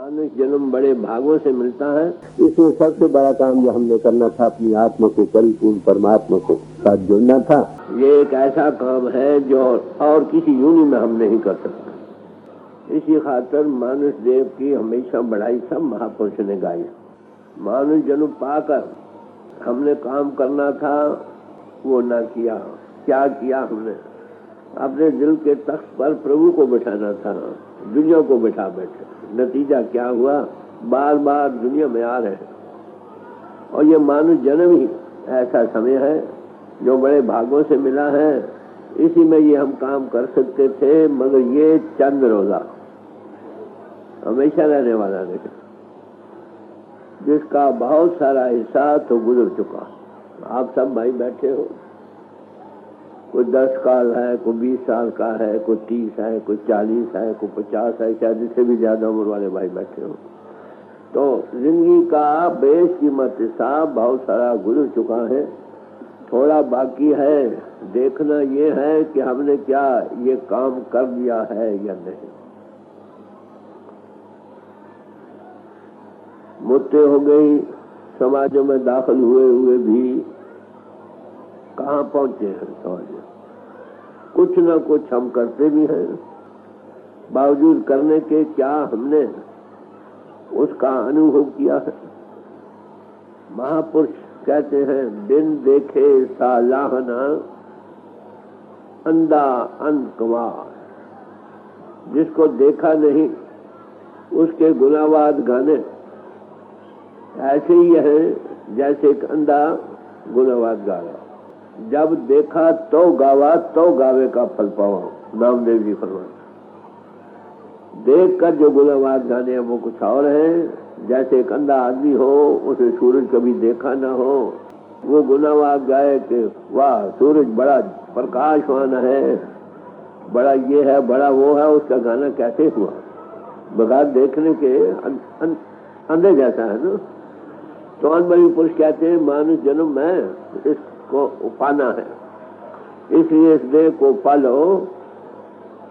मानव जन्म बड़े भागों से मिलता है। इसमें सबसे बड़ा काम जो हमने करना था, अपनी आत्मा को परिपूर्ण परमात्मा को साथ जोड़ना था। ये एक ऐसा काम है जो और किसी योनि में हम नहीं कर सकते। इसी खातिर मानुष देव की हमेशा बढ़ाई सब महापुरुष ने गाई। मानुष जन्म पाकर हमने काम करना था, वो ना किया। क्या किया हमने? अपने दिल के तख्त पर प्रभु को बैठाना था, दुनिया को बैठा बैठे। नतीजा क्या हुआ? बार बार दुनिया में आ रहे हैं। और ये मानुष जन्म ही ऐसा समय है जो बड़े भागों से मिला है। इसी में ये हम काम कर सकते थे, मगर ये चंद रोजा हमेशा रहने वाला नहीं, जिसका बहुत सारा हिस्सा तो गुजर चुका। आप सब भाई बैठे हो, कोई 10 साल है, कोई 20 साल का है, कोई 30 है, कोई 40 है, कोई 50 है, शायद इससे भी ज्यादा उम्र वाले भाई बैठे हो। तो जिंदगी का बेशकीमत हिस्सा बहुत सारा गुजर चुका है। थोड़ा बाकी है। देखना ये है कि हमने क्या ये काम कर लिया है या नहीं। मुद्दे हो गई, समाजों में दाखिल हुए भी कहाँ पहुंचे हैं समाज में। कुछ न कुछ हम करते भी हैं, बावजूद करने के क्या हमने उसका अनुभव किया है? महापुरुष कहते हैं, बिन देखे सालाहना अंधा अनकवार। जिसको देखा नहीं उसके गुनावाद गाने ऐसे ही है जैसे एक अंधा गुनावाद गा रहा। जब देखा तो गावा, तो गावे का फल पावा, नामदेव जी फरमाते। देख कर जो गुनावाद गाने हैं वो कुछ और है। जैसे एक अंधा आदमी हो, उसे सूरज कभी देखा ना हो, वो गुनावाद गाए कि वाह सूरज बड़ा प्रकाशवान है, बड़ा ये है, बड़ा वो है। उसका गाना कैसे हुआ? बगैर देखने के अंधे जैसा है ना। तो अनबली पुरुष कहते हैं, मानुष जन्म में इसको पाना है, इसलिए इस देह को पालो।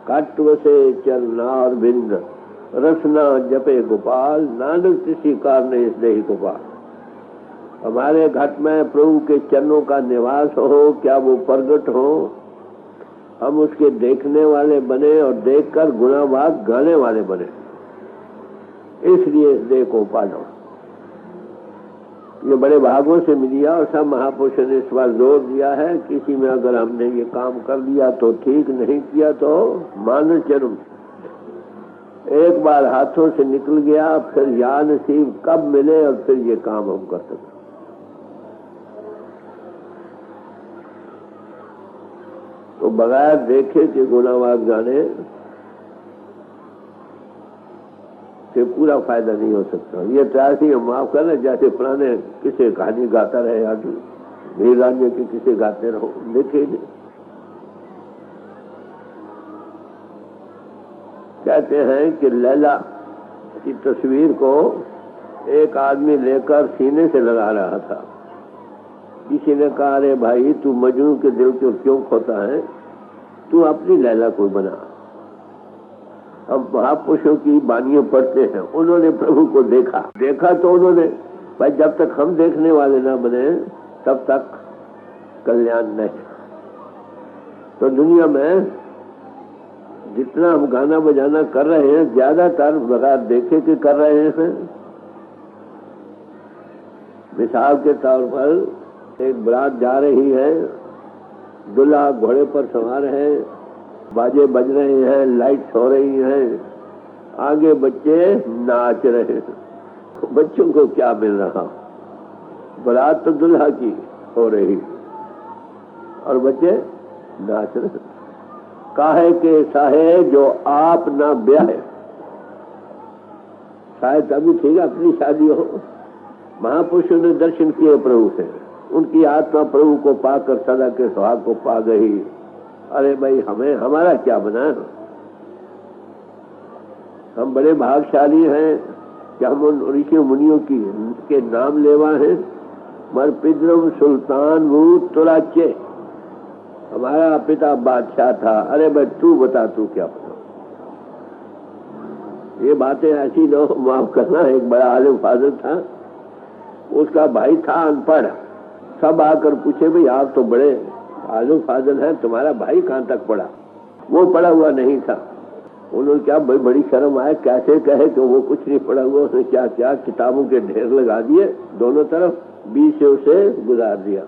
काटव से चरनार बिंद रसना जपे गोपाल, नानक किसी कारणे इस देह गोपाल। हमारे घट में प्रभु के चरणों का निवास हो, क्या वो प्रगट हो, हम उसके देखने वाले बने और देखकर गुनावाद गाने वाले बने। इसलिए इस देह को पालो। ये बड़े भागों से मिली है और सब महापुरुषों ने इस बार जोर दिया है। किसी में अगर हमने ये काम कर लिया तो ठीक, नहीं किया तो मानुष जन्म एक बार हाथों से निकल गया, फिर या नसीब कब मिले और फिर ये काम हम कर सकते। तो बगैर देखे कि गुनावाद गाने से पूरा फायदा नहीं हो सकता। ये ऐसे ही माफ करना जैसे पुराने किसे कहानी गाता रहे, वीर राज्य के किसे गाते रहो, देखे नहीं। कहते हैं कि लैला की तस्वीर को एक आदमी लेकर सीने से लगा रहा था। किसी ने कहा, अरे भाई तू मजनू के दिल को क्यों खोता है, तू अपनी लैला को बना। अब महापुरुषों की बानियां पढ़ते हैं, उन्होंने प्रभु को देखा तो उन्होंने, भाई जब तक हम देखने वाले ना बने तब तक कल्याण नहीं। तो दुनिया में जितना हम गाना बजाना कर रहे हैं, ज्यादातर बगैर देखे के कर रहे हैं। मिसाल के तौर पर एक बारात जा रही है, दूल्हा घोड़े पर सवार है, बाजे बज रहे हैं, लाइट्स हो रही हैं, आगे बच्चे नाच रहे हैं। बच्चों को क्या मिल रहा? बारात तो दूल्हा की हो रही और बच्चे नाच रहे। काहे के साहे जो आप ना ब्याह है। शायद अभी ठीक अपनी शादी हो। महापुरुषों ने दर्शन किए प्रभु से, उनकी आत्मा प्रभु को पाकर सदा के सुहाग को पा गई। अरे भाई हमारा क्या बना? हम बड़े भागशाली हैं कि हम उन ऋषि मुनियों के नाम लेवा हैं। मर पिद्रम सुल्तान वो तुराचे, हमारा पिता बादशाह था। अरे भाई तू बता, तू क्या बता? ये बातें ऐसी न हो, माफ करना। एक बड़ा आलिम फाजिल था, उसका भाई था अनपढ़। सब आकर पूछे, भाई आप तो बड़े आलिम फाजिल हैं, तुम्हारा भाई कहाँ तक पढ़ा? वो पढ़ा हुआ नहीं था। उन्होंने क्या बड़ी शर्म आए, कैसे कहे कि वो कुछ नहीं पढ़ा हुआ। उसने क्या क्या किताबों के ढेर लगा दिए दोनों तरफ, बीच से उसे गुजार दिया।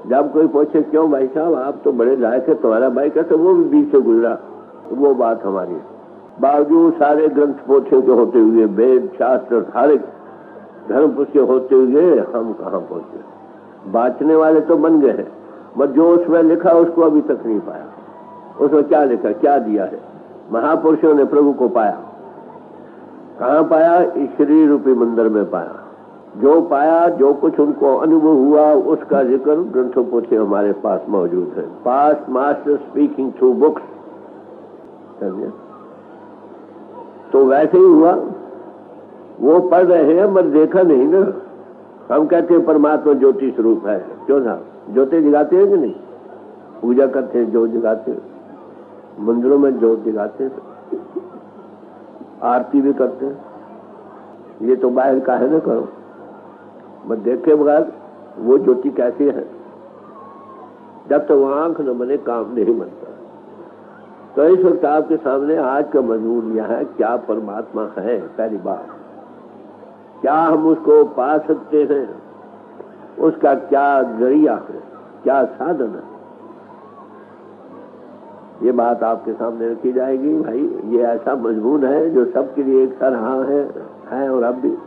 जब कोई पूछे क्यों भाई साहब आप तो बड़े लायक है, तुम्हारा भाई कैसे? वो भी बीच से गुजरा। वो बात हमारी। बावजूद सारे ग्रंथ पोथियों के होते हुए, वेद शास्त्र सारे धर्म पुस्तक होते हुए हम कहाँ पहुंचे? बांटने वाले तो बन गए हैं, मगर जो उसमें लिखा उसको अभी तक नहीं पाया। उसमें क्या लिखा, क्या दिया है? महापुरुषों ने प्रभु को पाया। कहाँ पाया? इस शरीर रूपी मंदिर में पाया। जो पाया, जो कुछ उनको अनुभव हुआ, उसका जिक्र ग्रंथों पोथी हमारे पास मौजूद है। Past master speaking through books. तो वैसे ही हुआ, वो पढ़ रहे हैं मगर देखा नहीं ना। हम कहते हैं परमात्मा ज्योति स्वरूप है, क्यों ना? ज्योति जगाते हैं कि नहीं? पूजा करते हैं, ज्योत जगाते हैं, मंदिरों में ज्योत जगाते हैं, आरती भी करते हैं। ये तो बाहर का है ना करो, बस देखे बगैर वो ज्योति कैसी है? जब तक वो आंख न बने काम नहीं बनता। तो इस वक्त आपके सामने आज का मजमून यह है, क्या परमात्मा है? पहली बात, क्या हम उसको पा सकते हैं? उसका क्या जरिया है, क्या साधन है? ये बात आपके सामने रखी जाएगी। भाई ये ऐसा मजमून है जो सबके लिए एक सा रहा है और अब भी।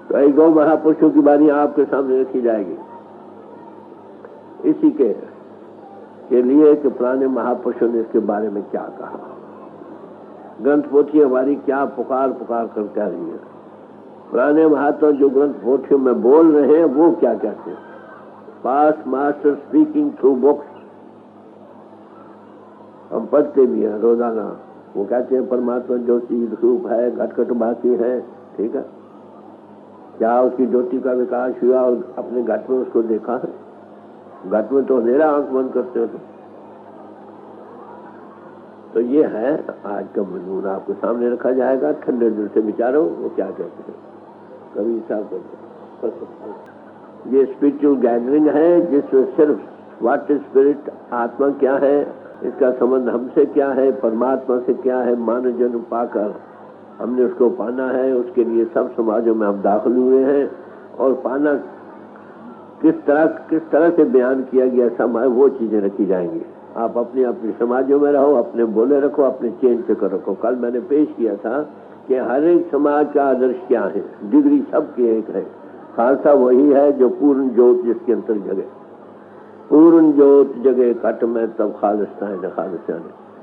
तो एक दो महापुरुषों की बानी आपके सामने रखी जाएगी इसी के लिए कि पुराने महापुरुषों ने इसके बारे में क्या कहा, ग्रंथ पोथी हमारी क्या पुकार पुकार कर कह रही है, पुराने महात्मा जो ग्रंथ पोथियों में बोल रहे हैं वो क्या कहते हैं। Past master speaking through books, हम पढ़ते भी हैं रोजाना। वो कहते हैं परमात्मा ज्योति स्वरूप है, घट भाती है, ठीक है। क्या उसकी ज्योति का विकास हुआ और अपने घट में उसको देखा है? घट में तो अंधेरा, आंख बंद करते हो। तो ये है आज का मजमून आपके सामने रखा जाएगा। ठंडे दिल से विचारो वो क्या कहते हैं, कभी हिसाब करते। ये स्पिरिचुअल गैदरिंग है जिसमें सिर्फ व्हाट इज स्पिरिट, आत्मा क्या है, इसका संबंध हमसे क्या है, परमात्मा से क्या है, मानव जन्म पाकर हमने उसको पाना है। उसके लिए सब समाजों में हम दाखिल हुए हैं और पाना किस तरह से बयान किया गया समय, वो चीजें रखी जाएंगी। आप अपने अपने समाजों में रहो, अपने बोले रखो, अपने चेंज से कर रखो। कल मैंने पेश किया था कि हर एक समाज का आदर्श क्या है, डिग्री सबकी एक है। खालसा वही है जो पूर्ण ज्योत जिसके अंतर जगे, पूर्ण ज्योत जगे घट में तब खालिस्तान न खालिस्तान।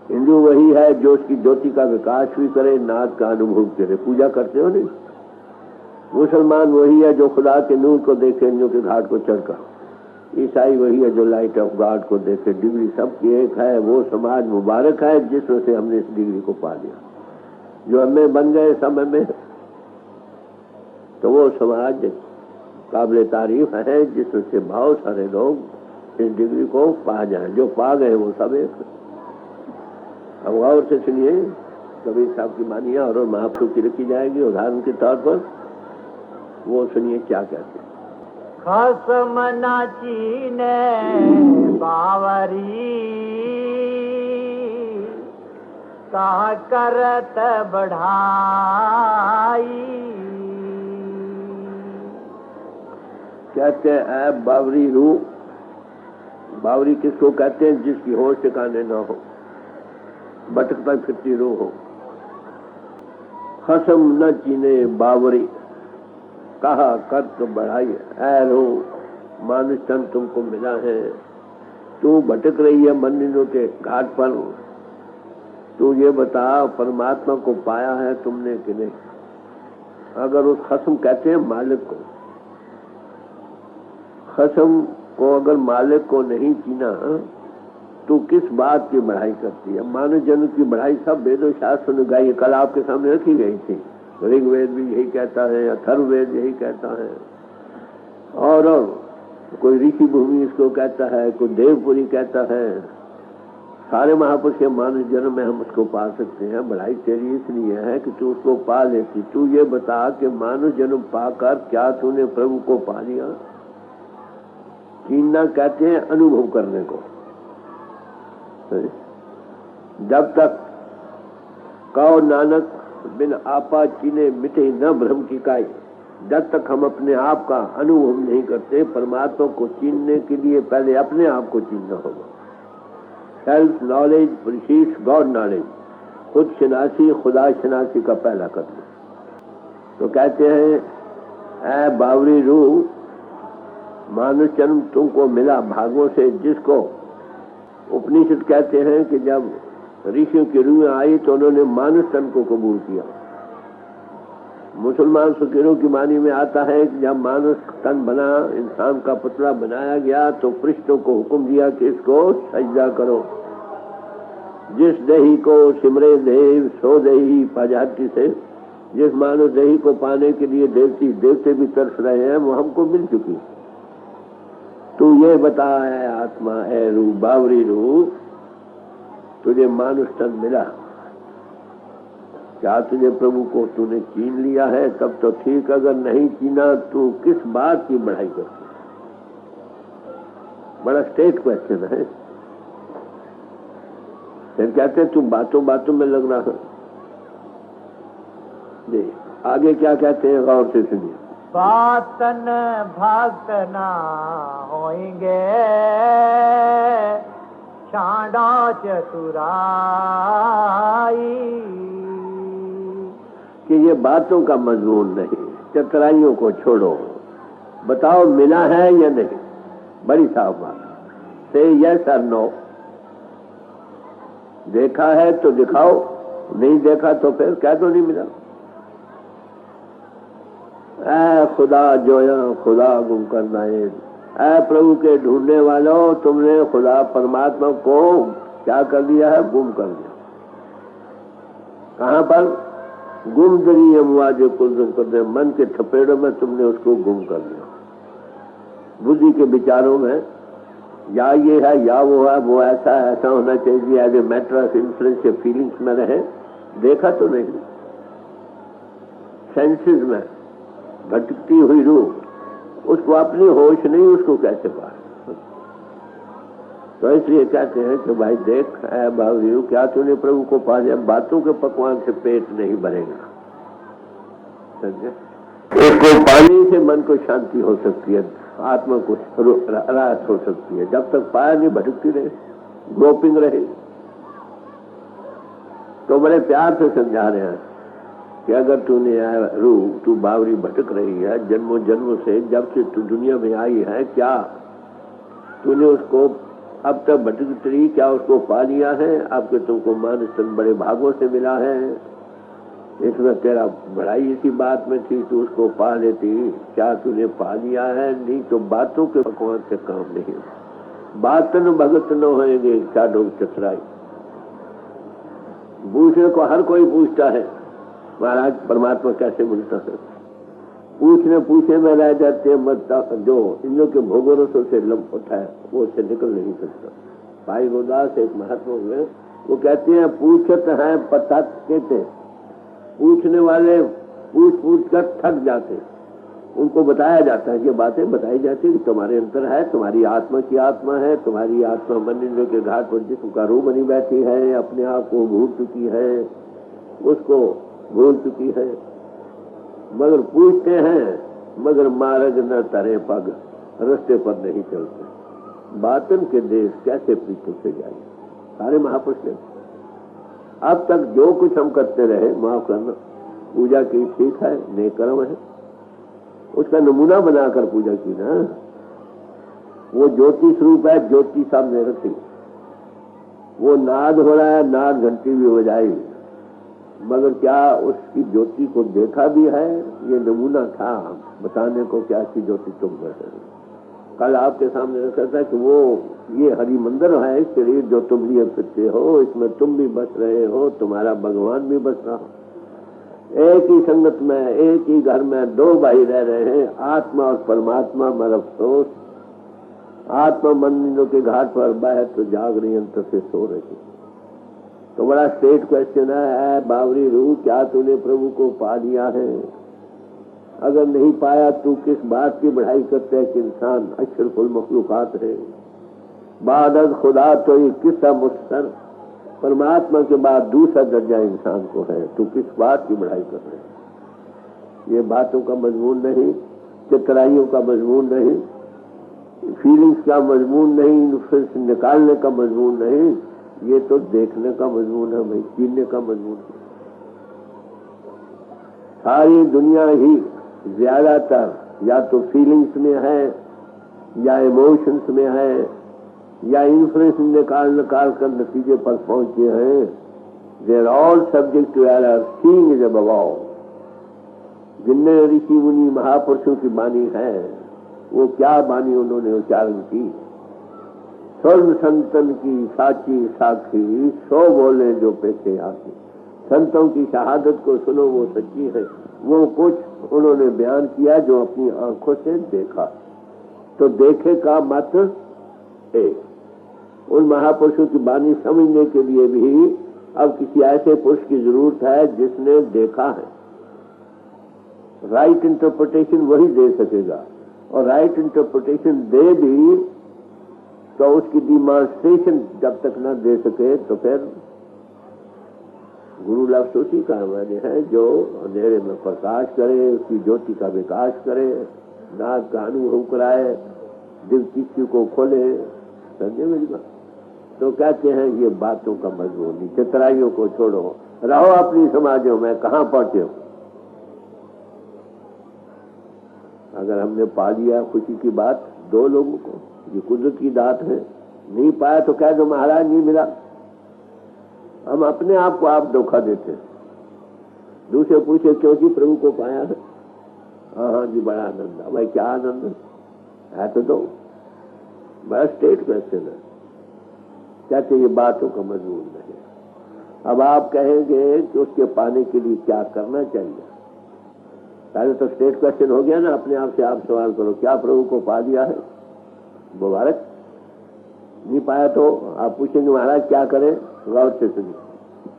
हिंदू वही है जो उसकी ज्योति का विकास भी करे, नाद का अनुभव करे। पूजा करते हो नहीं? मुसलमान वही है जो खुदा के नूर को देखे जो के घाट को चढ़कर। ईसाई वही है जो लाइट ऑफ गॉड को देखे। डिग्री सबकी एक है। वो समाज मुबारक है जिसमें से हमने इस डिग्री को पा लिया। जो हमें बन गए समय में, तो वो समाज काबिल तारीफ है जिसमें से बहुत सारे लोग इस डिग्री को पा जाए। जो पा गए वो सब एक। अब गौर से सुनिए, कबीर साहब की मानिया और महापुरुष की रखी जाएगी उदाहरण के तौर पर। वो सुनिए क्या कहते हैं। खसम नाची ने बावरी कहा करत बढ़ाई। कहते हैं बावरी रूह। बावरी किसको कहते हैं? जिसकी होश ठिकाने न हो, भटकता फिरती रूह हो। खसम न चीने बावरी कहा कर्त बढ़ाई। ऐ रूह, मानुष तन तुमको मिला है, तू भटक रही है मंदिरों के घाट पर। तू ये बता परमात्मा को पाया है तुमने कि नहीं? अगर उस खसम कहते हैं मालिक को, खसम को अगर मालिक को नहीं चीना तो किस बात की बढ़ाई करती है? मानव जन्म की बढ़ाई सब वेदों शास्त्र ने गाई। कल आपके सामने रखी गई थी। ऋग्वेद भी यही कहता है, अथर्ववेद यही कहता है, और कोई ऋषि भूमि इसको कहता है, कोई देवपुरी कहता है, सारे महापुरुष के मानस जन्म में हम उसको पा सकते हैं। बढ़ाई तेरी इसलिए है कि तू उसको पा लेती। तू ये बता कि मानस जन्म पाकर क्या तूने प्रभु को पा लिया? चीनना कहते हैं अनुभव करने को। जब तक कहो नानक बिन आपा चीने मिटे न भ्रम की काई, जब तक हम अपने आप का अनुभव नहीं करते, परमात्मा को चीनने के लिए पहले अपने आप को चीनना होगा। Self knowledge precedes God knowledge, खुद शनासी खुदा शनासी का पहला कदम। तो कहते हैं ऐ बावरी रूह, मानव जन्म तुमको मिला भागों से, जिसको उपनिषद कहते हैं कि जब ऋषियों की रूहें आई तो उन्होंने मानव तन को कबूल किया। मुसलमान फकीरों की वाणी में आता है कि जब मानव तन बना, इंसान का पुतला बनाया गया, तो फरिश्तों को हुक्म दिया कि इसको सजदा करो। जिस देही को सिमरे देव सो देही पाजाती से, जिस मानव देही को पाने के लिए देवते भी तरस रहे हैं, वो हमको मिल चुकी। तू ये बता है आत्मा है रूह, बावरी रूह, तुझे मानुष तन मिला, क्या तुझे प्रभु को तूने चीन लिया है? तब तो ठीक, अगर नहीं चीना तू किस बात की बढ़ाई करती? बड़ा स्टेट क्वेश्चन है। फिर कहते तू बातों बातों में लग रहा है। जी आगे क्या कहते हैं, गौर से सुनिए। बातन भक्त ना होंगे छाड़ा चतुराई, कि ये बातों का मजमून नहीं, चतुराइयों को छोड़ो, बताओ मिला है या नहीं। बड़ी साफ बात, से यस और नो। देखा है तो दिखाओ, नहीं देखा तो फिर क्या तो नहीं मिला। ऐ खुदा जोया खुदा गुम करना है, ऐ प्रभु के ढूंढने वालों, तुमने खुदा परमात्मा को क्या कर दिया है? गुम कर दिया। कहां पर? गुम दरी हुआ जो कुल कर दे, मन के थपेड़ों में तुमने उसको गुम कर दिया। बुद्धि के विचारों में या ये है या वो है, वो ऐसा होना चाहिए, as a matter of influence के फीलिंग्स में रहे। देखा तो नहीं, सेंसेस में भटकती हुई रूह, उसको अपनी होश नहीं, उसको कैसे पाए? तो इसलिए कहते हैं कि भाई देख ऐ बावरी, क्या तूने प्रभु को पा लिया? बातों के पकवान से पेट नहीं भरेगा, समझे? उसको पाने से मन को शांति हो सकती है, आत्मा को राहत हो सकती है। जब तक पाया नहीं, भटकती रहे, ग्रोपिंग रहे। तो बड़े प्यार से समझा रहे हैं कि अगर तूने रूह, तू बावरी भटक रही है जन्मों जन्मों से, जब से तू दुनिया में आई है, क्या तूने उसको अब तक भटकती रही? क्या उसको पा लिया है? अब के तुमको मानस तन बड़े भागों से मिला है, इसमें तेरा बड़ाई इसी बात में थी, तू उसको पा लेती। क्या तूने पा लिया है? नहीं तो बातों के पकवान से काम नहीं। बातन भगत न होएंगे चाडो चतुराई। पूछने को हर कोई पूछता है, महाराज परमात्मा कैसे मिलता है? पूछे में रह जाते हैं, मत जो इन लोग के भोगोरसों से लंप उठा है, वो उससे निकल नहीं सकता। भाई गोदास एक महात्मा हुए, वो कहते हैं पूछत है पता कहते, पूछने वाले पूछ कर थक जाते, उनको बताया जाता है, ये बातें बताई जाती है कि तुम्हारे अंतर है, तुम्हारी आत्मा की आत्मा है, तुम्हारी आत्मा मन इंद्रियों के घाट पर जिसम का रूह बनी बैठी है, अपने आप को भूल चुकी है, उसको भूल चुकी है। मगर पूछते हैं, मगर मार्ग न तरे पग, रास्ते पर नहीं चलते। बातन के देश कैसे प्रीतों से जाए? सारे महापुरुष ने अब तक जो कुछ हम करते रहे, माफ करना, पूजा की ठीक है, नेक कर्म है, उसका नमूना बनाकर पूजा की ना। वो ज्योति स्वरूप है, ज्योति सामने रखी, वो नाद हो रहा है, नाद घंटी भी हो जाएगी, मगर क्या उसकी ज्योति को देखा भी है? ये नमूना था बताने को क्या की ज्योति तुम बैठे। कल आपके सामने रखा था कि वो ये हरि मंदिर है, शरीर जो तुम लिए फिरते हो, इसमें तुम भी बस रहे हो, तुम्हारा भगवान भी बस रहा। एक ही संगत में, एक ही घर में दो भाई रह रहे हैं, आत्मा और परमात्मा। मर अफसोस आत्मा मंदिरों के घाट पर बाहर तो जाग रही, अंतर से सो रही। तो बड़ा स्ट्रेट क्वेश्चन है, बावरी रूह, क्या तूने प्रभु को पा लिया है? अगर नहीं पाया तू किस बात की बढ़ाई करता है कि इंसान अशरफुल मखलूकात है। बाद खुदा तो ये किस्सा मुस्तर, परमात्मा के बाद दूसरा दर्जा इंसान को है, तू किस बात की बढ़ाई कर रहे है? ये बातों का मजमून नहीं, चित्राइयों का मजमून नहीं, फीलिंग्स का मजमून नहीं, फिर निकालने का मजमून नहीं, ये तो देखने का मजमून है भाई, जीने का मजमून है। सारी दुनिया ही ज्यादातर या तो फीलिंग्स में है, या इमोशंस में है, या इन्फ्लुएंस निकाल कर नतीजे पर पहुंचे हैं। They are all subject to error, seeing is above all. जिनने ऋषि मुनि महापुरुषों की बानी है, वो क्या बानी उन्होंने उच्चारण की। स्वर्ण संतन की साची साखी, 100 बोले जो पेशे आके। संतों की शहादत को सुनो, वो सच्ची है। वो कुछ उन्होंने बयान किया जो अपनी आंखों से देखा। तो देखे का मत है। उन महापुरुषों की बानी समझने के लिए भी अब किसी ऐसे पुरुष की जरूरत है जिसने देखा है। राइट इंटरप्रिटेशन वही दे सकेगा, और राइट इंटरप्रिटेशन दे भी तो उसकी डिमॉन्स्ट्रेशन जब तक न दे सके तो फिर गुरु लफ्ज़ उसी का माने है जो अंधेरे में प्रकाश करे, उसकी ज्योति का विकास करे, नाद का अनुभव कराए, दिल किसी को खोले। समझे मेरी बात? तो कहते हैं ये बातों का मजबूर नहीं, चित्राइयों को छोड़ो, रहो अपनी समाजों में। कहाँ पहुंचे हो? अगर हमने पा लिया खुशी की बात 2 लोगों को, ये कुदरत की दात है। नहीं पाया तो कह दो महाराज नहीं मिला। हम अपने आप को आप धोखा देते हैं। दूसरे पूछे क्यों जी प्रभु को पाया है? हाँ जी बड़ा आनंद है। भाई क्या आनंद है? तो दो। बड़ा स्टेट क्वेश्चन है। कहते ये बातों का मजबूर नहीं। अब आप कहेंगे कि उसके पाने के लिए क्या करना चाहिए? पहले तो स्टेट क्वेश्चन हो गया ना, अपने आप से आप सवाल करो, क्या प्रभु को पा लिया है? मुबारक। नहीं पाया तो आप पूछेंगे महाराज क्या करें? गौर से सुनिए।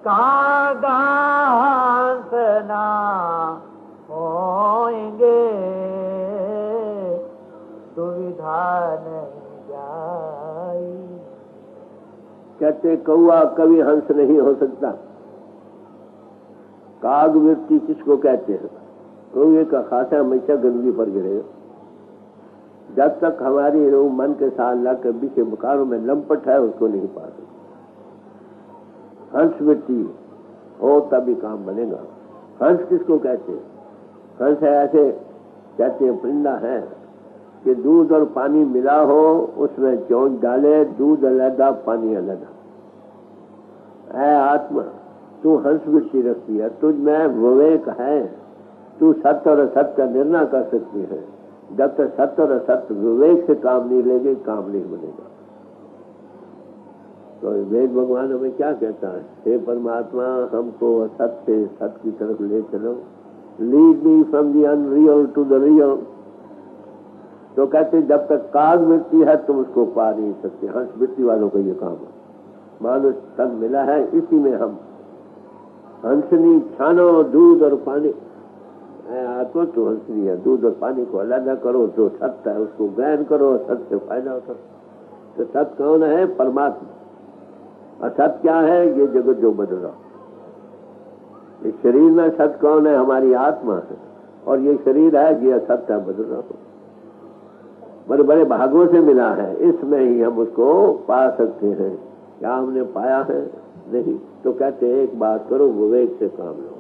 कागा हंसना होंगे, दुविधा नहीं जाई। कहते कौआ कभी हंस नहीं हो सकता। काग वृत्ति किसको कहते हैं? कौए का खासा हमेशा गंदगी पर गिरेगा। जब तक हमारी रूह मन के साथ लाकर विषय विकारों में लंपट है, उसको नहीं पा सकते। हंस वृत्ति हो तभी काम बनेगा। हंस किसको कहते हैं? हंस है ऐसे कहते हैं, परिंदा है कि दूध और पानी मिला हो, उसमें चोंच डाले, दूध अलग पानी अलग है। आत्मा तू हंस वृत्ति रखती है, तुझ में विवेक है, तू सत्य और असत्य का निर्णय कर सकती है। जब तक सत्य और असत्य विवेक से काम नहीं लेंगे, काम नहीं बनेगा। तो वेद भगवान हमें क्या कहता है? हे परमात्मा, हमको असत्य से सत्य की तरफ ले चलो, lead me from the unreal to the real. तो कहते जब तक काग वृत्ति है तुम उसको पा नहीं सकते। हंस वृत्ति वालों का ये काम है। मानो तन मिला है, इसी में हम हंसनी छानो दूध और पानी। आत्मा तो हंसनी है, दूध और पानी को अलग करो तो सत्य है, उसको ग्रहण करो, सत्य से फायदा होता। तो सत्य कौन है? परमात्मा। असत क्या है? ये जगत जो बदल रहा। इस शरीर में सत्य कौन है? हमारी आत्मा है। और ये शरीर है, ये असत्य है, बदल रहा। बड़े बड़े भागों से मिला है, इसमें ही हम उसको पा सकते हैं। क्या हमने पाया है? नहीं। तो कहते एक बात करो, विवेक से काम लो,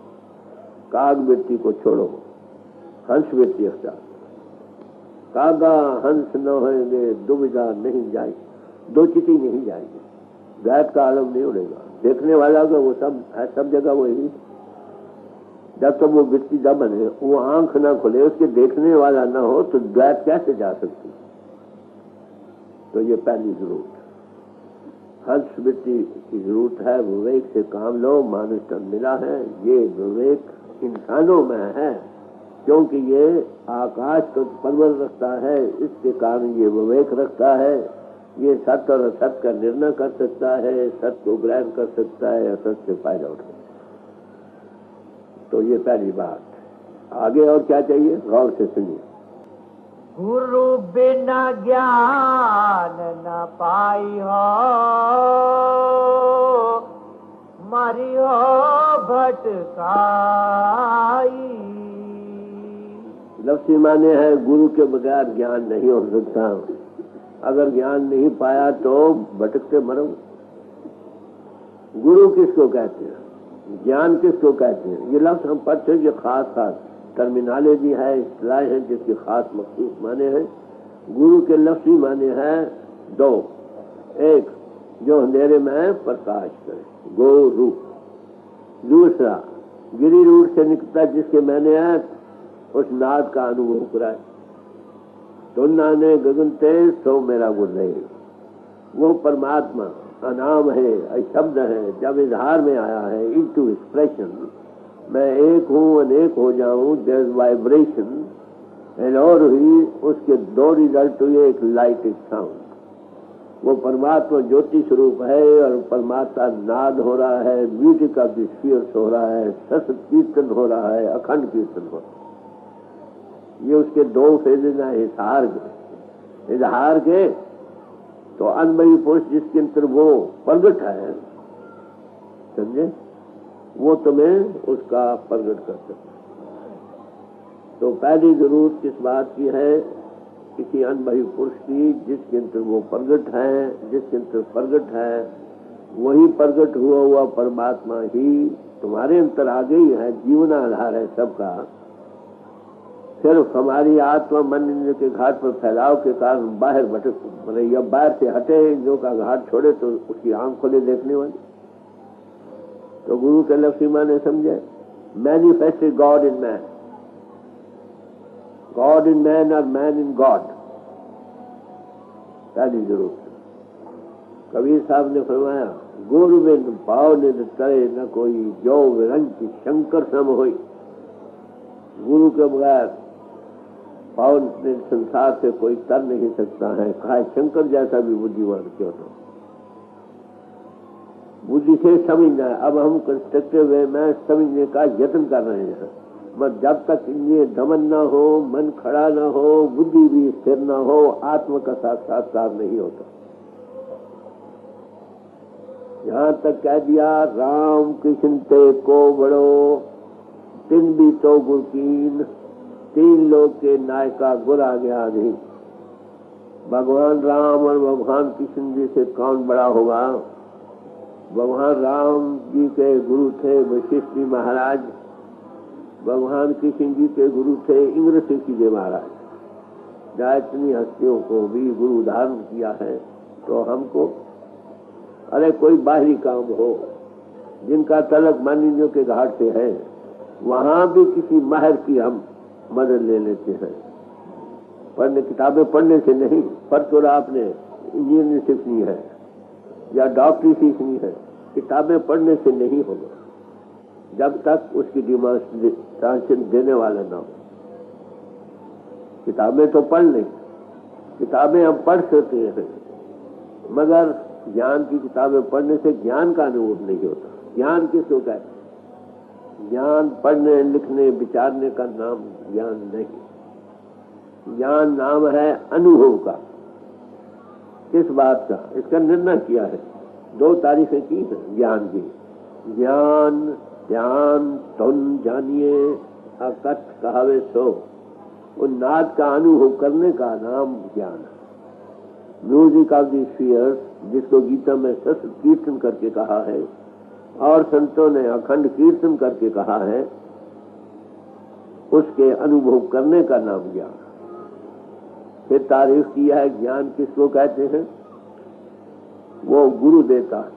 काग वृत्ति को छोड़ो, हंस वृत्ति अख्तियार। कागा हंस न होंगे, दुविधा नहीं जाएगी, दो चिटी नहीं जाएगी, द्वैत का आलम नहीं उड़ेगा। देखने वाला का वो सब जगह वही। जब तक वो वृत्ति न बने, वो आंख ना खुले, उसके देखने वाला ना हो, तो द्वैत कैसे जा सकती? तो ये पहली जरूरत, हंस वृत्ति की जरूरत है। विवेक से काम लो, मानुष तन मिला है, ये विवेक इंसानों में है, क्योंकि ये आकाश को परवर रखता है, इसके कारण ये विवेक रखता है, ये सत्य और असत का निर्णय कर सकता है, सत्य को ग्रहण कर सकता है, असत से फायदा उठा। तो ये पहली बात। आगे और क्या चाहिए, गौर से सुनिए। गुरु बिना ज्ञान न पाई हो, मरी हो भटकाई। लफ्ज़ी माने है गुरु के बगैर ज्ञान नहीं हो सकता। अगर ज्ञान नहीं पाया तो भटकते मरो। गुरु किसको कहते हैं, ज्ञान किसको कहते हैं? ये लफ्ज़ हम पढ़ते हैं, ये खास खास टर्मिनोलॉजी है, इस्तिलाह है, जिसके खास मखसूस माने हैं। गुरु के लफ्ज़ी माने हैं दो। एक, जो अंधेरे में प्रकाश करे, गुरु। दूसरा, गिरी रूट से निकलता जिसके मैंने है उस नाद का अनुभव कराए। तुन्ना ने गगन तेज सो मेरा गुरुदेव। वो परमात्मा अनाम है, शब्द है, जब इजहार में आया है, इनटू एक्सप्रेशन, मैं एक हूँ अनेक हो जाऊं, देयर इज वाइब्रेशन एंड और हुई, उसके दो रिजल्ट हुए, एक लाइट, एक साउंड। वो परमात्मा ज्योति स्वरूप है और परमात्मा नाद हो रहा है, म्यूजिक ऑफ द स्फीयर्स हो रहा है, सतत कीर्तन हो रहा है, अखंड कीर्तन हो रहा है। ये उसके दो फेजेज हैं इजहार के। इजहार के तो अनमयी पुरुष जिसके अंदर वो प्रगट है, समझे, वो तुम्हें उसका प्रगट कर सकता। तो पहली जरूरत किस बात की है, किसी अनमयी पुरुष की जिसके अंदर वो प्रगट है, जिसके अंदर प्रगट है वही प्रगट हुआ परमात्मा ही तुम्हारे अंतर आ गई है। जीवन आधार है सबका। सिर्फ हमारी आत्मा मन इंद्र के घाट पर फैलाव के कारण बाहर भटक रही है। बाहर से हटे, जो का घाट छोड़े तो उसकी आंख खोले देखने वाली। तो गुरु के लफ्ज़ी माने समझे, manifested God in man, God in man और मैन इन गॉड। पहली जरूरत। कबीर साहब ने फरमाया, गुरु बिन भाव निध तरे न कोई, जो विरंच शंकर सम होई। गुरु के बगैर पावन संसार से कोई तर नहीं सकता है, कहा शंकर जैसा भी बुद्धिमान क्यों हो। बुद्धि से समझना है। अब हम कंस्ट्रक्टिव वे में समझने का यत्न कर रहे हैं, मगर जब तक ये दमन न हो, मन खड़ा न हो, बुद्धि भी स्थिर न हो, आत्म का साक्षात्कार नहीं होता। यहाँ तक कह दिया, राम कृष्ण ते को बड़ो, तीन भी तो गुरकीन, तीन लोग के नायका गुर आ गया नहीं। भगवान राम और भगवान कृष्ण जी से कौन बड़ा होगा? भगवान राम जी के गुरु थे वशिष्ठ जी महाराज, भगवान कृष्ण जी के गुरु थे इंद्रसेन जी महाराज। जहाँ इतनी हस्तियों को भी गुरु धारण किया है, तो हमको अरे कोई बाहरी काम हो जिनका तलक मानियों के घाट से है, वहां भी किसी माहिर की हम मदद ले लेते हैं। पढ़ने, किताबें पढ़ने से नहीं। पर तो आपने इंजीनियरिंग सीखनी है या डॉक्टरी सीखनी है, किताबें पढ़ने से नहीं होगा जब तक उसकी डिमांस्ट्रेशन देने वाला ना हो। किताबें तो पढ़ लें, किताबें हम पढ़ सकते हैं, मगर ज्ञान की किताबें पढ़ने से ज्ञान का अनुभव नहीं होता। ज्ञान किसको कहते हैं? ज्ञान पढ़ने लिखने विचारने का नाम ज्ञान नहीं। ज्ञान नाम है अनुभव का। किस बात का? इसका निर्णय किया है, दो तारीखें की है ज्ञान की। ज्ञान ध्यान तुम जानिए अकथ कहावे सो। उन नाद का अनुभव करने का नाम ज्ञान है। म्यूजिक ऑफ द स्फीयर्स, जिसको गीता में सतत कीर्तन करके कहा है और संतों ने अखंड कीर्तन करके कहा है, उसके अनुभव करने का नाम ज्ञान। फिर तारीफ किया है ज्ञान किसको कहते हैं? वो गुरु देता है।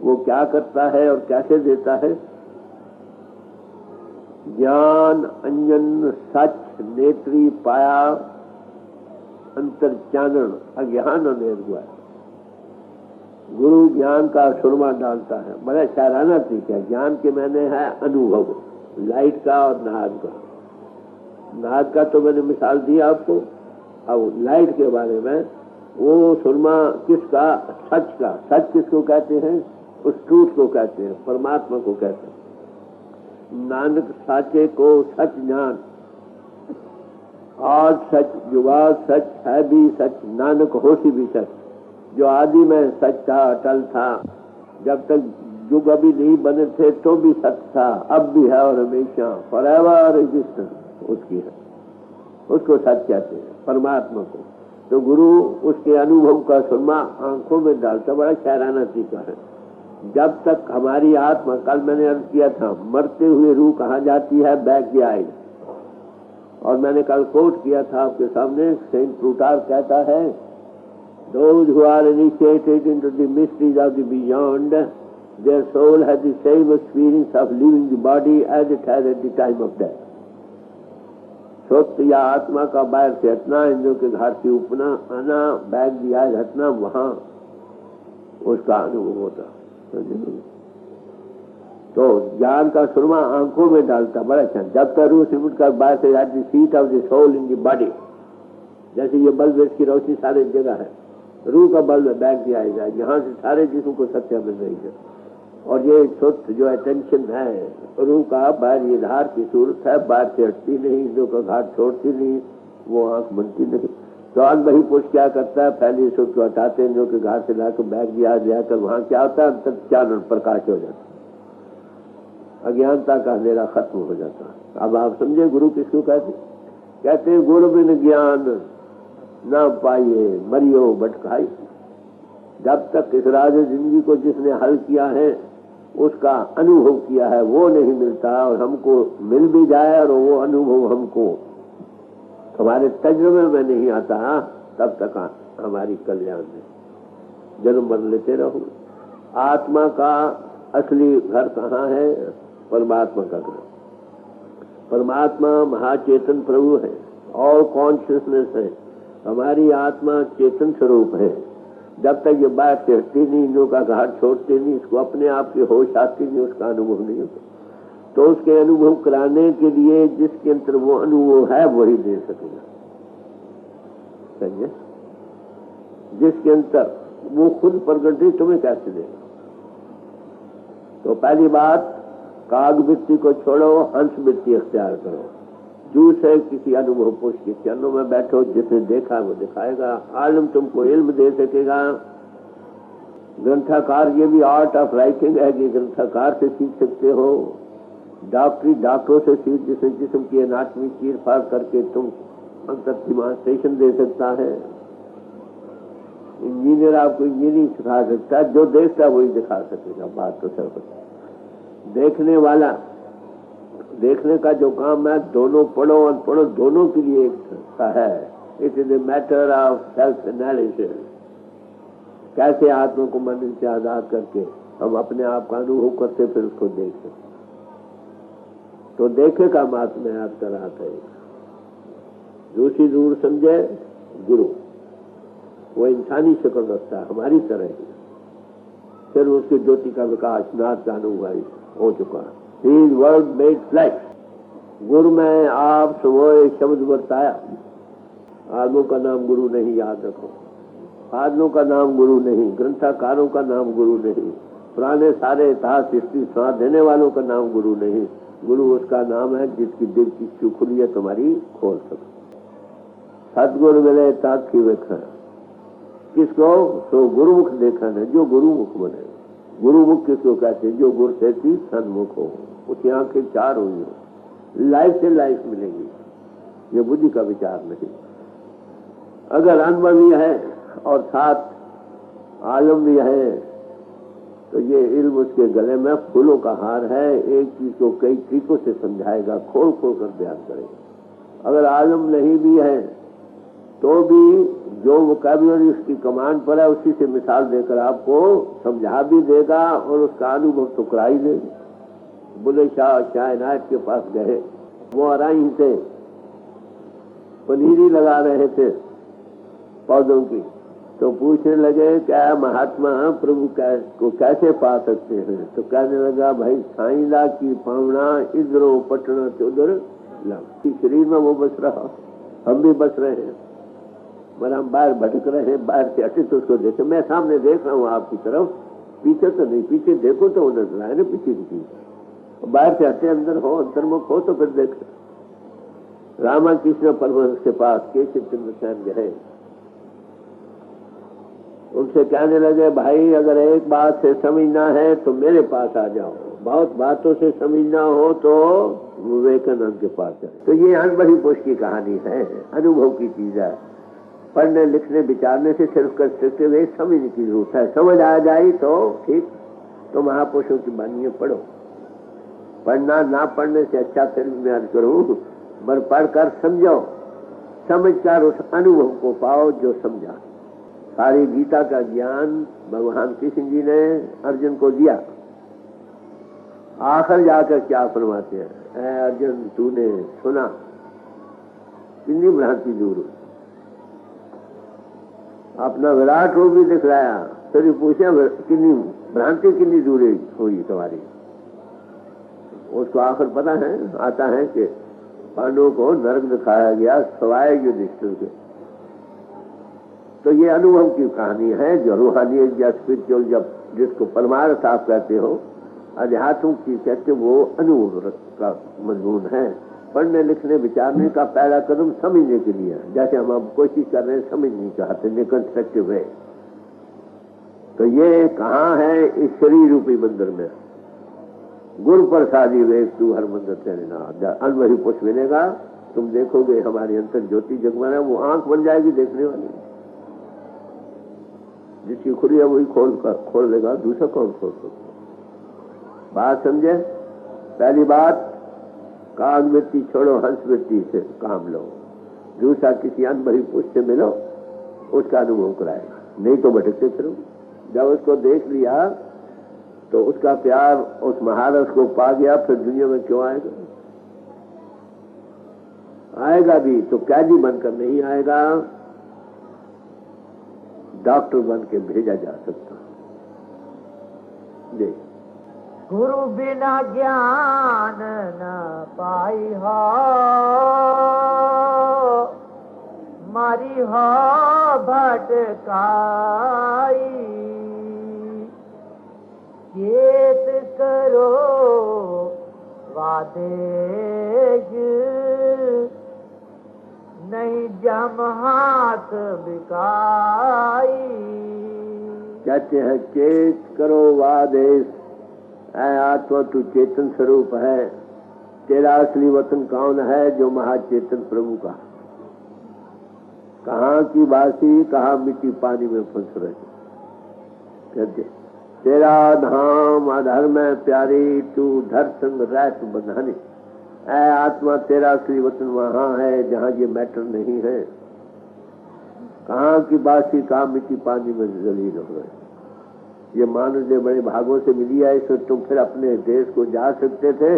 वो क्या करता है और कैसे देता है? ज्ञान अंजन सच नेत्री पाया अंतर चानन अज्ञान निर्गुआ। गुरु ज्ञान का सुरमा डालता है। बड़ा शायराना तरीका है। ज्ञान के मैंने है अनुभव, लाइट का और नाद का। नाद का तो मैंने मिसाल दी आपको। अब लाइट के बारे में, वो सुरमा किसका? सच का। सच किसको कहते हैं? उस ट्रूथ को कहते हैं, परमात्मा को कहते हैं। नानक साचे को सच जान, आज सच, जुगाड़ सच, है भी सच, नानक होशी भी सच। जो आदि में सच था, अटल था, जब तक युग अभी नहीं बने थे तो भी सच था, अब भी है और हमेशा, फॉरएवर एग्जिस्टेंस उसकी है, उसको सच कहते हैं, परमात्मा को। तो गुरु उसके अनुभव का सुरमा आंखों में डालता, बड़ा शायराना तरीका है। जब तक हमारी आत्मा, कल मैंने अर्ज किया था, मरते हुए रूह कहाँ जाती है? Back the eyes. और मैंने कल कोट किया था आपके सामने, सेंट प्लूटार्क कहता है, those who are initiated into the mysteries of the beyond, their soul has the same experience of leaving the body as it has at the time of death. सत्य या आत्मा का बाहर से हटना, इंद्रियों के घर से उपना आना, बैग दिया हटना, वहां उसका अनुभव होता। तो ज्ञान का सुरमा आंखों में डालता, बड़ा अच्छा। जब तक रूह सिमट कर बाहर से at the seat of the soul in the body, जैसे ये बल्ब की रोशनी सारे जगह है, रूह का बल्ब बैग दिया जाए, यहाँ से सारे जिसम को सत्य मिल रही है। और ये सुत जो अटेंशन है रूह का, बाहर ये धार की सूरत है, बाहर से हटती नहीं, इंद्रियों का घाट छोड़ती नहीं, वो आंख बनती नहीं। तो आज वही पुरुष क्या करता है? पहले सुत को हटाते, इंद्रियों के घाट से लाकर बैग दिया जाकर वहां क्या होता है? अंतर चानन प्रकाश हो जाता, अज्ञानता का अंधेरा खत्म हो जाता। अब आप समझे गुरु किसको कहते? कहते हैं गुरु बिन ज्ञान ना पाइए मरियो भटकाई। जब तक इस राज जिंदगी को जिसने हल किया है, उसका अनुभव किया है, वो नहीं मिलता। और हमको मिल भी जाए और वो अनुभव हमको हमारे तजुर्बे में नहीं आता, तब तक हमारी कल्याण में जन्म मर लेते रहो। आत्मा का असली घर कहाँ है? परमात्मा का घर। परमात्मा महाचेतन प्रभु है और कॉन्शियसनेस है। हमारी आत्मा चेतन स्वरूप है। जब तक ये बात से हटती नहीं, इंद्रियों का घाट छोड़ती नहीं, इसको अपने आप की होश आती नहीं, उसका अनुभव नहीं होता। तो उसके अनुभव कराने के लिए जिसके अंदर वो अनुभव है वही दे सकेगा, समझे? जिसके अंदर वो खुद प्रकट है, तुम्हें कैसे देगा? तो पहली बात, काग वृत्ति को छोड़ो, हंस वृत्ति अख्तियार करो। जूस है किसी अनुभव पुरुष के चरणों में बैठो, जिसने देखा वो दिखाएगा। आलम तुमको इल्म दे सकेगा। ग्रंथाकार, ये भी आर्ट ऑफ राइटिंग है कि ग्रंथाकार से सीख सकते हो। डॉक्टरी डॉक्टरों से सीख, जिसने जिस्म की एनाटमी चीर फाड़ करके तुम अंतर डिमॉन्स्ट्रेशन दे सकता है। इंजीनियर आपको इंजीनियरिंग सिखा सकता है, जो देखता है वही दिखा सकेगा। बात तो सब देखने वाला, देखने का जो काम है, दोनों पढ़ो और पढ़ो दोनों के लिए एक है। It is a matter of self analysis. कैसे आत्मा को मन से आजाद करके हम अपने आप का अनुभव करते, फिर उसको देखते। तो देखे का मात में याद कर रहा था, दूसरी दूर समझे गुरु, वो इंसानी शक्ल रखता है हमारी तरह ही, फिर उसकी ज्योति का विकास नाथ का अनुभव हो चुका है। His word made flesh। गुरु में आप सोए शब्द बरताया। आदमों का नाम गुरु नहीं, याद रखो। आदमों का नाम गुरु नहीं, ग्रंथाकारों का नाम गुरु नहीं, पुराने सारे इतिहास हिस्ट्री सुना देने वालों का नाम गुरु नहीं। गुरु उसका नाम है जिसकी दिल की चुखलिया तुम्हारी खोल सके। सदगुरु मिले ताकि वेखा, किसको? सो गुरुमुख देखा न जो गुरुमुख बने। गुरुमुख किसको कहते हैं? जो गुरु से सन्मुख हो, उसकी आंखें चार हुई हो, लाइफ से लाइफ मिलेगी। ये बुद्धि का विचार नहीं। अगर अनुभवी है और साथ आलम भी है, तो ये इल्म उसके गले में फूलों का हार है। एक चीज को कई तरीकों से समझाएगा, खोल खोल कर बयान करेगा। अगर आलम नहीं भी है तो भी जो वोकैबुलरी उसकी कमांड पर है, उसी से मिसाल देकर आपको समझा भी देगा और उसका अनुभव तो करा ही देगा। बुले शाह शाहनायत के पास गए, वो आराई से पनीरी लगा रहे थे पौधों की, तो पूछने लगे क्या महात्मा प्रभु को कैसे पा सकते हैं? तो कहने लगा, भाई साईला की पावना इधरों पटना से उधर शरीर में वो बस रहा, हम भी बस रहे हैं, पर हम बाहर भटक रहे हैं, बाहर से हटे तो उसको देखे। मैं सामने देख रहा हूँ आपकी तरफ, पीछे तो नहीं, पीछे देखो तो वो नजर आए ना पीछे की चीज। बाहर से हटे अंदर हो, अंतर्मुख हो तो फिर देख। रामकृष्ण परमहंस के पास केशव चंद्र सेन गए, उनसे कहने लगे भाई अगर एक बात से समझना है तो मेरे पास आ जाओ, बहुत बातों से समझना हो तो विवेकानंद के पास जाओ। तो ये अनबढ़ी पोष की कहानी है, अनुभव की चीज है। पढ़ने लिखने विचारने से सिर्फ कर सकते हुए समझने की जरूरत है। समझ आ जाए तो ठीक, तो महापुरुषों की बानियां पढ़ो। पढ़ना ना पढ़ने से अच्छा फिर मैं अर्ज करूं, पर पढ़कर समझो, समझकर उस अनुभव को पाओ जो समझा। सारी गीता का ज्ञान भगवान कृष्ण जी ने अर्जुन को दिया। आखिर जाकर क्या फरमाते हैं, ऐ अर्जुन तूने सुना, कितनी भ्रांति दूर हुई। अपना विराट रूप भी दिखलाया, फिर पूछा कितनी भ्रांति कितनी दूर हुई तुम्हारी। उसको आखिर पता है, आता है कि पांडवों को नरक दिखाया गया सवाए युधिष्ठिर के। तो ये अनुभव की कहानी है, जो रूहानियत या स्पिरिचुअल, जब जिसको परमार्थ आप कहते हो, अध्यात्म की कहते, वो अनुभव का मजमून है। पढ़ने लिखने विचारने का पहला कदम समझने के लिए, जैसे हम अब कोशिश कर रहे हैं समझने चाहते हैं कंस्ट्रक्टिव है। तो ये कहाँ है, इस शरीर रूपी मंदिर में। गुरु प्रसादी वेद तू हर मंदिर तेरे नाम, अनवही पुष्प मिलेगा, तुम देखोगे हमारी अंतर ज्योति जगमगा, वो आंख बन जाएगी देखने वाली। जिसकी खुली है वही खोल लेगा, दूसरा कौन खोल सकता। बात समझे? पहली बात, काग वृत्ति छोड़ो, हंस वृत्ति से काम लो। दूसरा, किसी अनबढ़ी पुष्प से मिलो, उसका अनुभव कराएगा, नहीं तो भटकते फिरो। जब उसको देख लिया तो उसका प्यार उस महारस को पा गया, फिर दुनिया में क्यों आएगा? आएगा भी तो कैदी बनकर नहीं आएगा, डॉक्टर बन के भेजा जा सकता। देख, गुरु बिना ज्ञान न पाई हो, मारी हो भटकाई। चेत करो वादेश, नहीं जम हाथ बिकाई। कहते हैं चेत करो वादेश, ऐ आत्मा तू चेतन स्वरूप है। तेरा असली वतन कौन है? जो महाचेतन प्रभु का। कहाँ की बासी, कहाँ मिट्टी पानी में फंस रहे। कहते तेरा धाम अधर्म है प्यारी, तू धर संग रैत बंधाने। ऐ आत्मा तेरा असली वतन वहाँ है जहाँ ये मैटर नहीं है। कहाँ की बासी, कहाँ मिट्टी पानी में जलील हो रहे। ये मानव बड़े भागों से मिली है, इसमें तुम फिर अपने देश को जा सकते थे,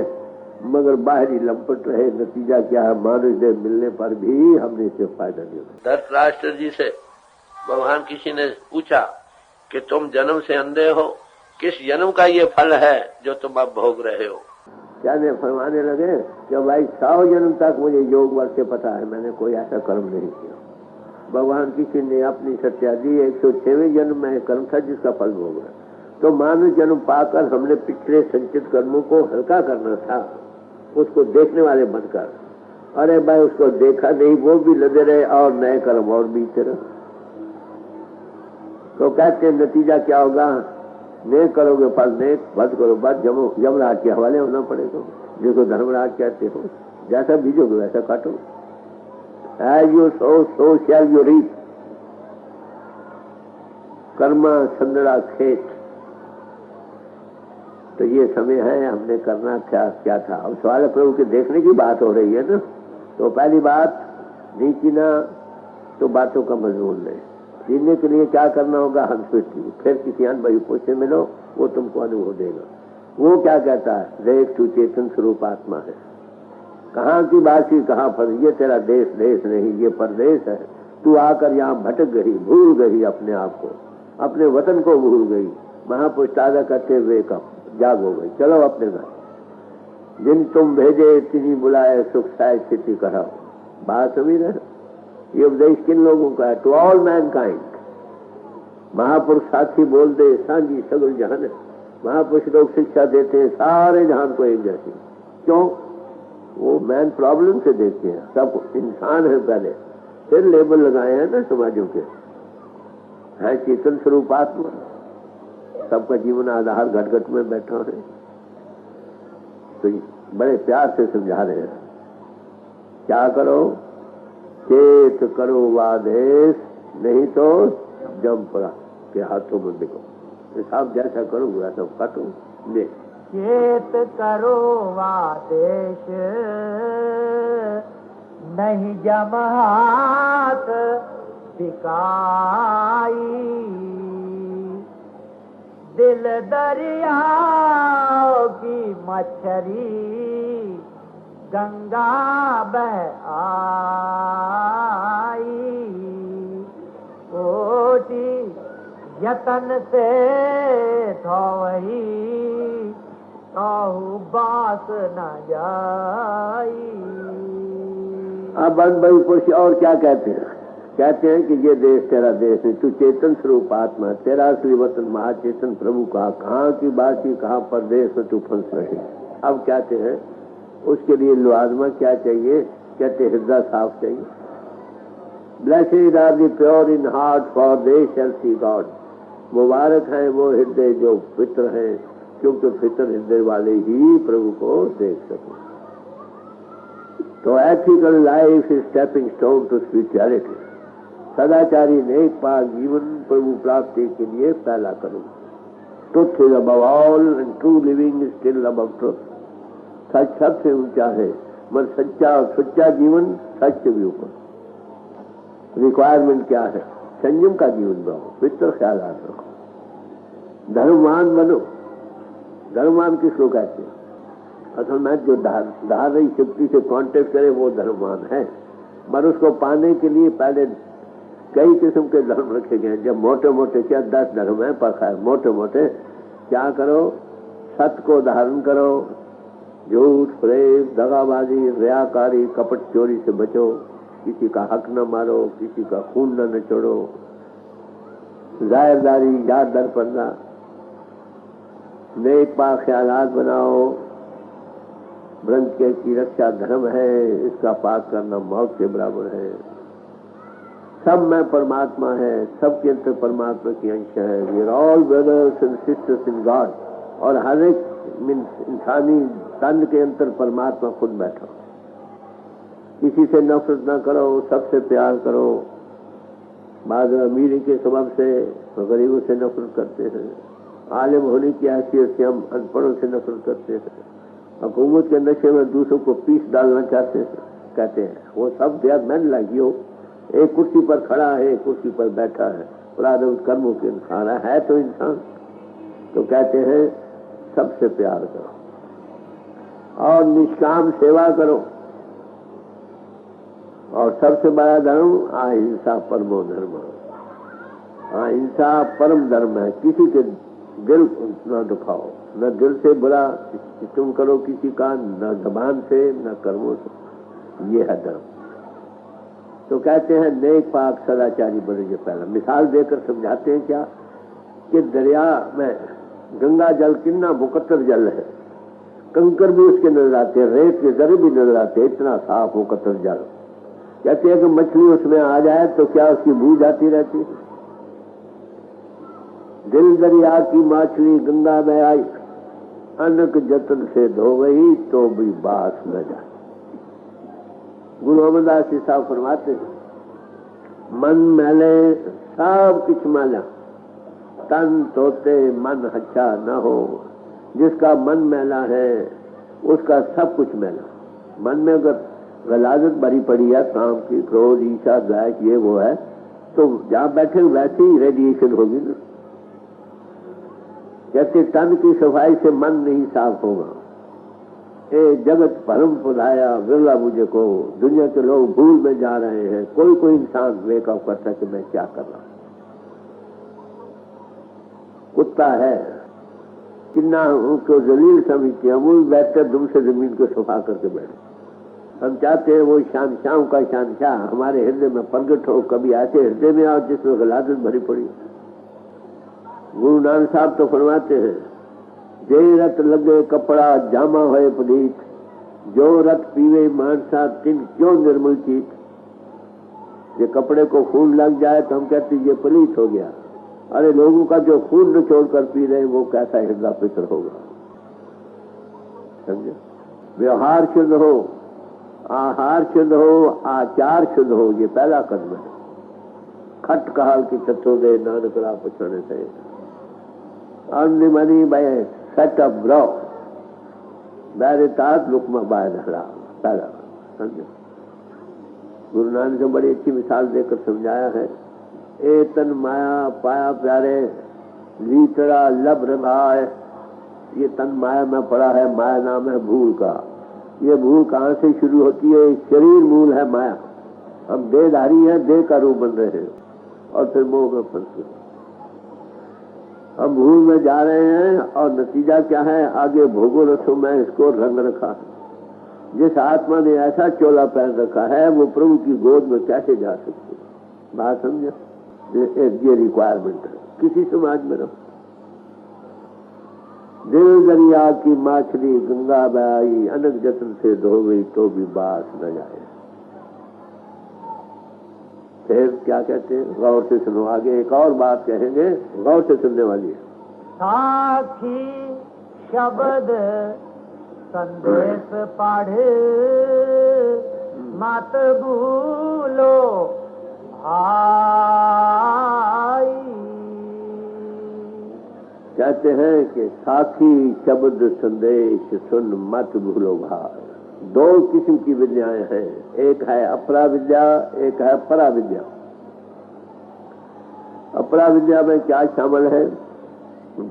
मगर बाहरी लंपट रहे। नतीजा क्या है, मानव देह मिलने पर भी हमने इससे फायदा नहीं होता। धृतराष्ट्र जी से भगवान किसी ने पूछा कि तुम जन्म से अंधे हो, किस जन्म का ये फल है जो तुम अब भोग रहे हो? क्या ने फरमाने लगे कि भाई 100 जन्म तक मुझे योग वर्ष से पता है, मैंने कोई ऐसा कर्म नहीं किया। भगवान किसी ने अपनी सत्या दी, 106वें जन्म में कर्म था जिसका फल भोग रहा। तो मानव जन्म पाकर हमने पिछले संचित कर्मों को हल्का करना था, उसको देखने वाले बनकर। अरे भाई उसको देखा नहीं, वो भी लगे रहे और नए कर्म और बीते रहे। तो कहते हैं नतीजा क्या होगा? नेक करोगे फल नेक, बद करो बद, यमराज के हवाले होना पड़ेगा, जिसको धर्मराज कहते हो। जैसा बीजोगे वैसा काटो। As you sow, so shall you reap. Karma संदड़ा खेत। तो ये समय है, हमने करना क्या था। अब सवाल प्रभु के देखने की बात हो रही है ना। तो पहली बात, नहीं जीना तो बातों का मजमून नहीं। जीने के लिए क्या करना होगा? हंसपीट। फिर किसी अनबही पुरुष से मिलो, वो तुमको अनुभव देगा। वो क्या कहता है? देख तू चेतन स्वरूप आत्मा है। कहाँ की बासी, कहाँ फंस, ये तेरा देश देश नहीं, ये परदेश है। तू आकर यहाँ भटक गई, भूल गई अपने आप को, अपने वतन को भूल गई। महापुरुष ताजा करते हुए कब जाग हो गई, चलो अपने घर। जिन तुम भेजे तिन्हीं बुलाए, सुख साय स्थिति कराओ। बात समझ रहे? ये उपदेश किन लोगों का है? To all mankind. महापुरुष साथी बोल दे सांझी सगल जहान। महापुरुष लोग शिक्षा देते हैं सारे जहान को एक जैसी। क्यों? वो मैन प्रॉब्लम से देखते हैं, सब इंसान है पहले, फिर लेबल लगाए हैं ना समाजों के। है चेतन स्वरूप आत्मा, सबका जीवन आधार घट घट में बैठा है। तो बड़े प्यार से समझा रहे हैं, क्या करो? चेत करो वादेश, नहीं तो जमपरा के हाथों में बिको। हिसाब जैसा करो वैसा काटो। ले चेत करो वादेश, नहीं जम हाथ बिकाई। दिल दरिया की मछली गंगा बह आई। ओटी यतन से थोवही ताहू बास न जाई। अब भाई पुरुष और क्या कहते हैं? कहते हैं कि ये देश तेरा देश है, तू चेतन स्वरूप आत्मा, तेरा असली वतन महाचेतन प्रभु का। कहाँ की बासी, कहाँ परदेश में तू फंस रही। अब कहते हैं उसके लिए लुआजमा क्या चाहिए? कहते हृदय साफ चाहिए। Blessed are the pure in heart, for they shall see God. मुबारक है वो हृदय जो फित्र है, क्योंकि फित्र हृदय वाले ही प्रभु को देख सके। तो ethical life is stepping stone to spirituality. सदाचारी नेक पाक जीवन प्रभु प्राप्ति के लिए पहला करो। Truth is above all and true living is still above truth. सच सबसे ऊंचा है, मगर सच्चा जीवन सच से भी ऊपर। रिक्वायरमेंट क्या है? संयम का जीवन बनाओ, पितर ख्याल रखो, धर्मवान बनो। धर्मवान किसको कहते हैं? असल में जो धारणी शक्ति से कांटेक्ट करे वो धर्मवान है। पर उसको पाने के लिए पहले कई किस्म के धर्म रखे गए। जब मोटे मोटे क्या 10 धर्म है, पर खैर मोटे मोटे क्या करो? सत्य को धारण करो, झूठ, प्रेम, दगाबाजी, रियाकारी, कपट, चोरी से बचो, किसी का हक न मारो, किसी का खून न निचोड़ो, जाहिरदारी, याद दरपरना, नेक पाक ख्यालात बनाओ। ब्रह्म के की रक्षा धर्म है, इसका पाक करना मौत के बराबर है। सब में परमात्मा है, सबके अंदर परमात्मा की अंश है। We are all brothers and sisters in God. और हर एक इंसानी तन के अंदर परमात्मा खुद बैठा। किसी से नफरत ना करो, सबसे प्यार करो। बाद अमीरी के सबब से गरीबों से नफरत करते हैं, आलिम होने की हैसियत से हम अनपढ़ों से नफरत करते हैं, हुकूमत के नशे में दूसरों को पीस डालना चाहते हैं, कहते हैं वो सब दिया मैन लागियो। एक कुर्सी पर खड़ा है, एक कुर्सी पर बैठा है, पुराने कर्मों के इंसान है तो इंसान। तो कहते हैं सबसे प्यार करो और निष्काम सेवा करो। और सबसे बड़ा धर्म अहिंसा परमो धर्म। अहिंसा परम धर्म है। किसी के दिल न दुखाओ, न दिल से बुरा तुम करो किसी का, न जबान से, न कर्मों से। ये है धर्म। तो कहते हैं नेक पाक सदाचारी बनेंगे। पहला मिसाल देकर समझाते हैं क्या कि दरिया में गंगा जल कितना मुकद्दर जल है, कंकर भी उसके नजर आते हैं, रेत के जरे भी नजर आते हैं, इतना साफ मुकद्दर जल। कहते हैं कि मछली उसमें आ जाए तो क्या उसकी बू जाती रहती है? दिल दरिया की मछली गंगा में आई, अनक जतन से धो गई तो भी बास न जाए। गुरु अमरदास जी साहब फरमाते मन मैले सब कुछ मैला, तन तोते मन अच्छा न हो। जिसका मन मैला है उसका सब कुछ मैला। मन में अगर गलाजत भरी पड़ी है, काम की, क्रोध, ईर्ष्या, द्वेष, ये वो है, तो जहां बैठे वैसे ही रेडिएशन होगी ना। कहते तन की सफाई से मन नहीं साफ होगा। ए जगत भरम फुलाया विरला मुझे को। दुनिया के लोग भूल में जा रहे हैं। कोई इंसान वेकअप करता कि मैं क्या कर रहा हूं। कुत्ता है, कितना उनको जलील समझते हैं, वो भी बैठकर तुमसे जमीन को सफा करके बैठे। हम चाहते हैं वो शाम का शानशाह हमारे हृदय में प्रगट हो, कभी ऐसे हृदय में आओ जिसमें गलादत भरी पड़ी। गुरु नानक साहब तो फरमाते हैं, जे रत लगे कपड़ा जामा होए पलीत, जो रत पीवे मानसा तिन क्यों निर्मल चीत। ये कपड़े को खून लग जाए तो हम कहते ये पलीत हो गया। अरे लोगों का जो खून निचोड़ कर पी रहे हैं वो कैसा हृदय पितर होगा। समझे? व्यवहार शुद्ध हो, आहार शुद्ध हो, आचार शुद्ध हो, ये पहला कदम है। खट कहल की तत्व दे नानक रा पछाने से अर्न मनी बाय सेट अप ब्रो बैरे तात लुकमा बाय धरा पहला। समझे? गुरु नानक ने बड़ी अच्छी मिसाल देकर समझाया है। ए तन माया पाया प्यारे लीतरा लब रंगाए। ये तन माया में पड़ा है, माया नाम है भूल का। ये भूल कहाँ से शुरू होती है? शरीर मूल है माया। हम देहधारी हैं, देह का रूप बन रहे हैं और फिर मोह में फंस गए। हम भूल में जा रहे हैं और नतीजा क्या है? आगे भोगो रसों में इसको रंग रखा है। जिस आत्मा ने ऐसा चोला पहन रखा है वो प्रभु की गोद में कैसे जा सकती है? बात समझो? ये रिक्वायरमेंट है किसी समाज में। रहो दिल दरिया की माछली गंगा बहाई, अनक जतन से धो गई तो भी बास न जाए। फिर क्या कहते हैं? गौर से सुनो, आगे एक और बात कहेंगे, गौर से सुनने वाली है। साखी शब्द संदेश पढ़े मत भूलो भाई। कहते हैं कि साखी शब्द संदेश सुन मत भूलो भाई। दो किस्म की विद्याएं हैं, एक है अपरा विद्या, एक है परा विद्या। अपरा विद्या में क्या शामिल है?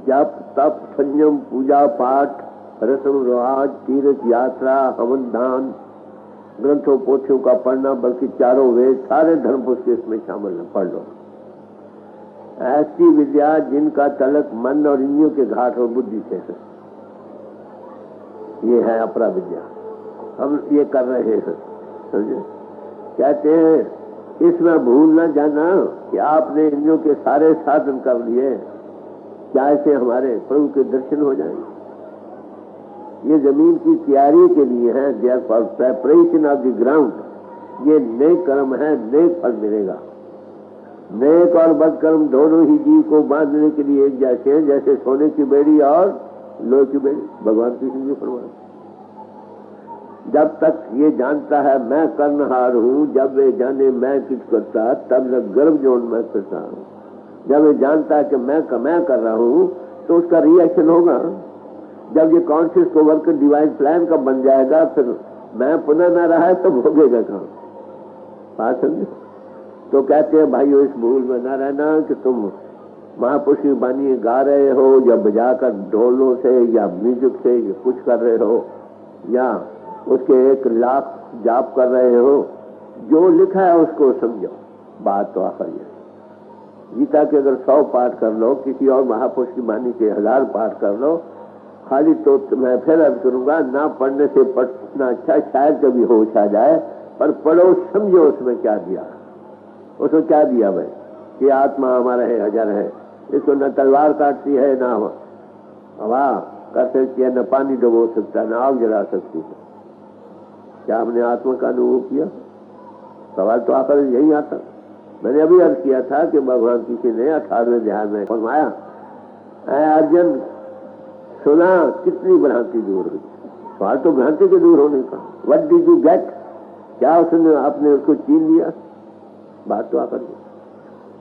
जप तप संयम पूजा पाठ रस्म रिवाज तीर्थ यात्रा हवन दान ग्रंथों पोथियों का पढ़ना, बल्कि चारों वेद सारे धर्म पुस्तक इसमें शामिल है, पढ़ लो। ऐसी विद्या जिनका तलक मन और इंद्रियों के घाट और बुद्धि से है, ये है अपरा विद्या। हम ये कर रहे हैं। समझे? कहते हैं इसमें भूल न जाना कि आपने इंद्रियों के सारे साधन कर लिए, क्या ऐसे हमारे प्रभु के दर्शन हो जाएंगे? ये जमीन की तैयारी के लिए है, there for preparation of the ground. ये नेक कर्म है, नेक फल मिलेगा। नेक और बदकर्म दोनों ही जीव को बांधने के लिए एक जैसे हैं, जैसे सोने की बेड़ी और लोहे की बेड़ी। भगवान कृष्ण जी फरमाते, जब तक ये जानता है मैं करनहार हूँ, जब वे जाने मैं कुछ करता, तब तक गर्भ जोन में फिरता हूँ। जब ये जानता है कि मैं कर रहा हूँ तो उसका रिएक्शन होगा। जब ये कॉन्शियस को वर्क डिवाइन प्लान का बन जाएगा, फिर मैं पुनः न रहा है तो भोगेगा कहाँ? बात समझे? तो कहते हैं भाइयों इस भूल में न रहना कि तुम महापुरुष की बानी गा रहे हो या बजाकर ढोलों से या म्यूजिक से या कुछ कर रहे हो या उसके 1 लाख जाप कर रहे हो। जो लिखा है उसको समझो। बात तो आखिर है, गीता के अगर 100 पाठ कर लो, किसी और महापुरुष की बानी के 1000 पाठ कर लो, खाली तो मैं फिर अर्ज करूंगा, ना पढ़ने से पढ़ना अच्छा, शायद कभी होश आ जाए, पर पढ़ो समझो उसमें क्या दिया। उसमें क्या दिया भाई? कि आत्मा हमारा है, हजर है, इसको न तलवार काटती है, ना हवा कर सकती है, न पानी डुबो सकता है, न आग जला सकती है। क्या हमने आत्मा का अनुभव किया? सवाल तो आकर यही आता। मैंने अभी अर्ज किया था कि भगवान किसी ने 18वें ध्यान में फरमाया, अर्जुन सुना कितनी भ्रांति दूर हुई। सवाल तो भ्रांति के दूर होने का। What did you get? क्या उसने आपने उसको छीन लिया? बात तो आकर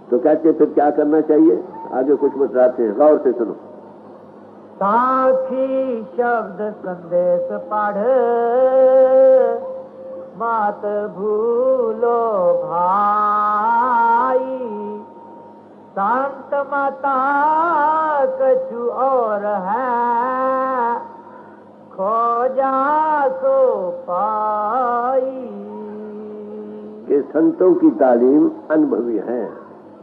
तो कहते फिर क्या करना चाहिए? आगे कुछ बताते हैं, गौर से सुनो। साखी शब्द संदेश पढ़ मत भूलो भाई। संत माता कछु और है, खोजा सो पाई। कि संतों की तालीम अनुभवी है,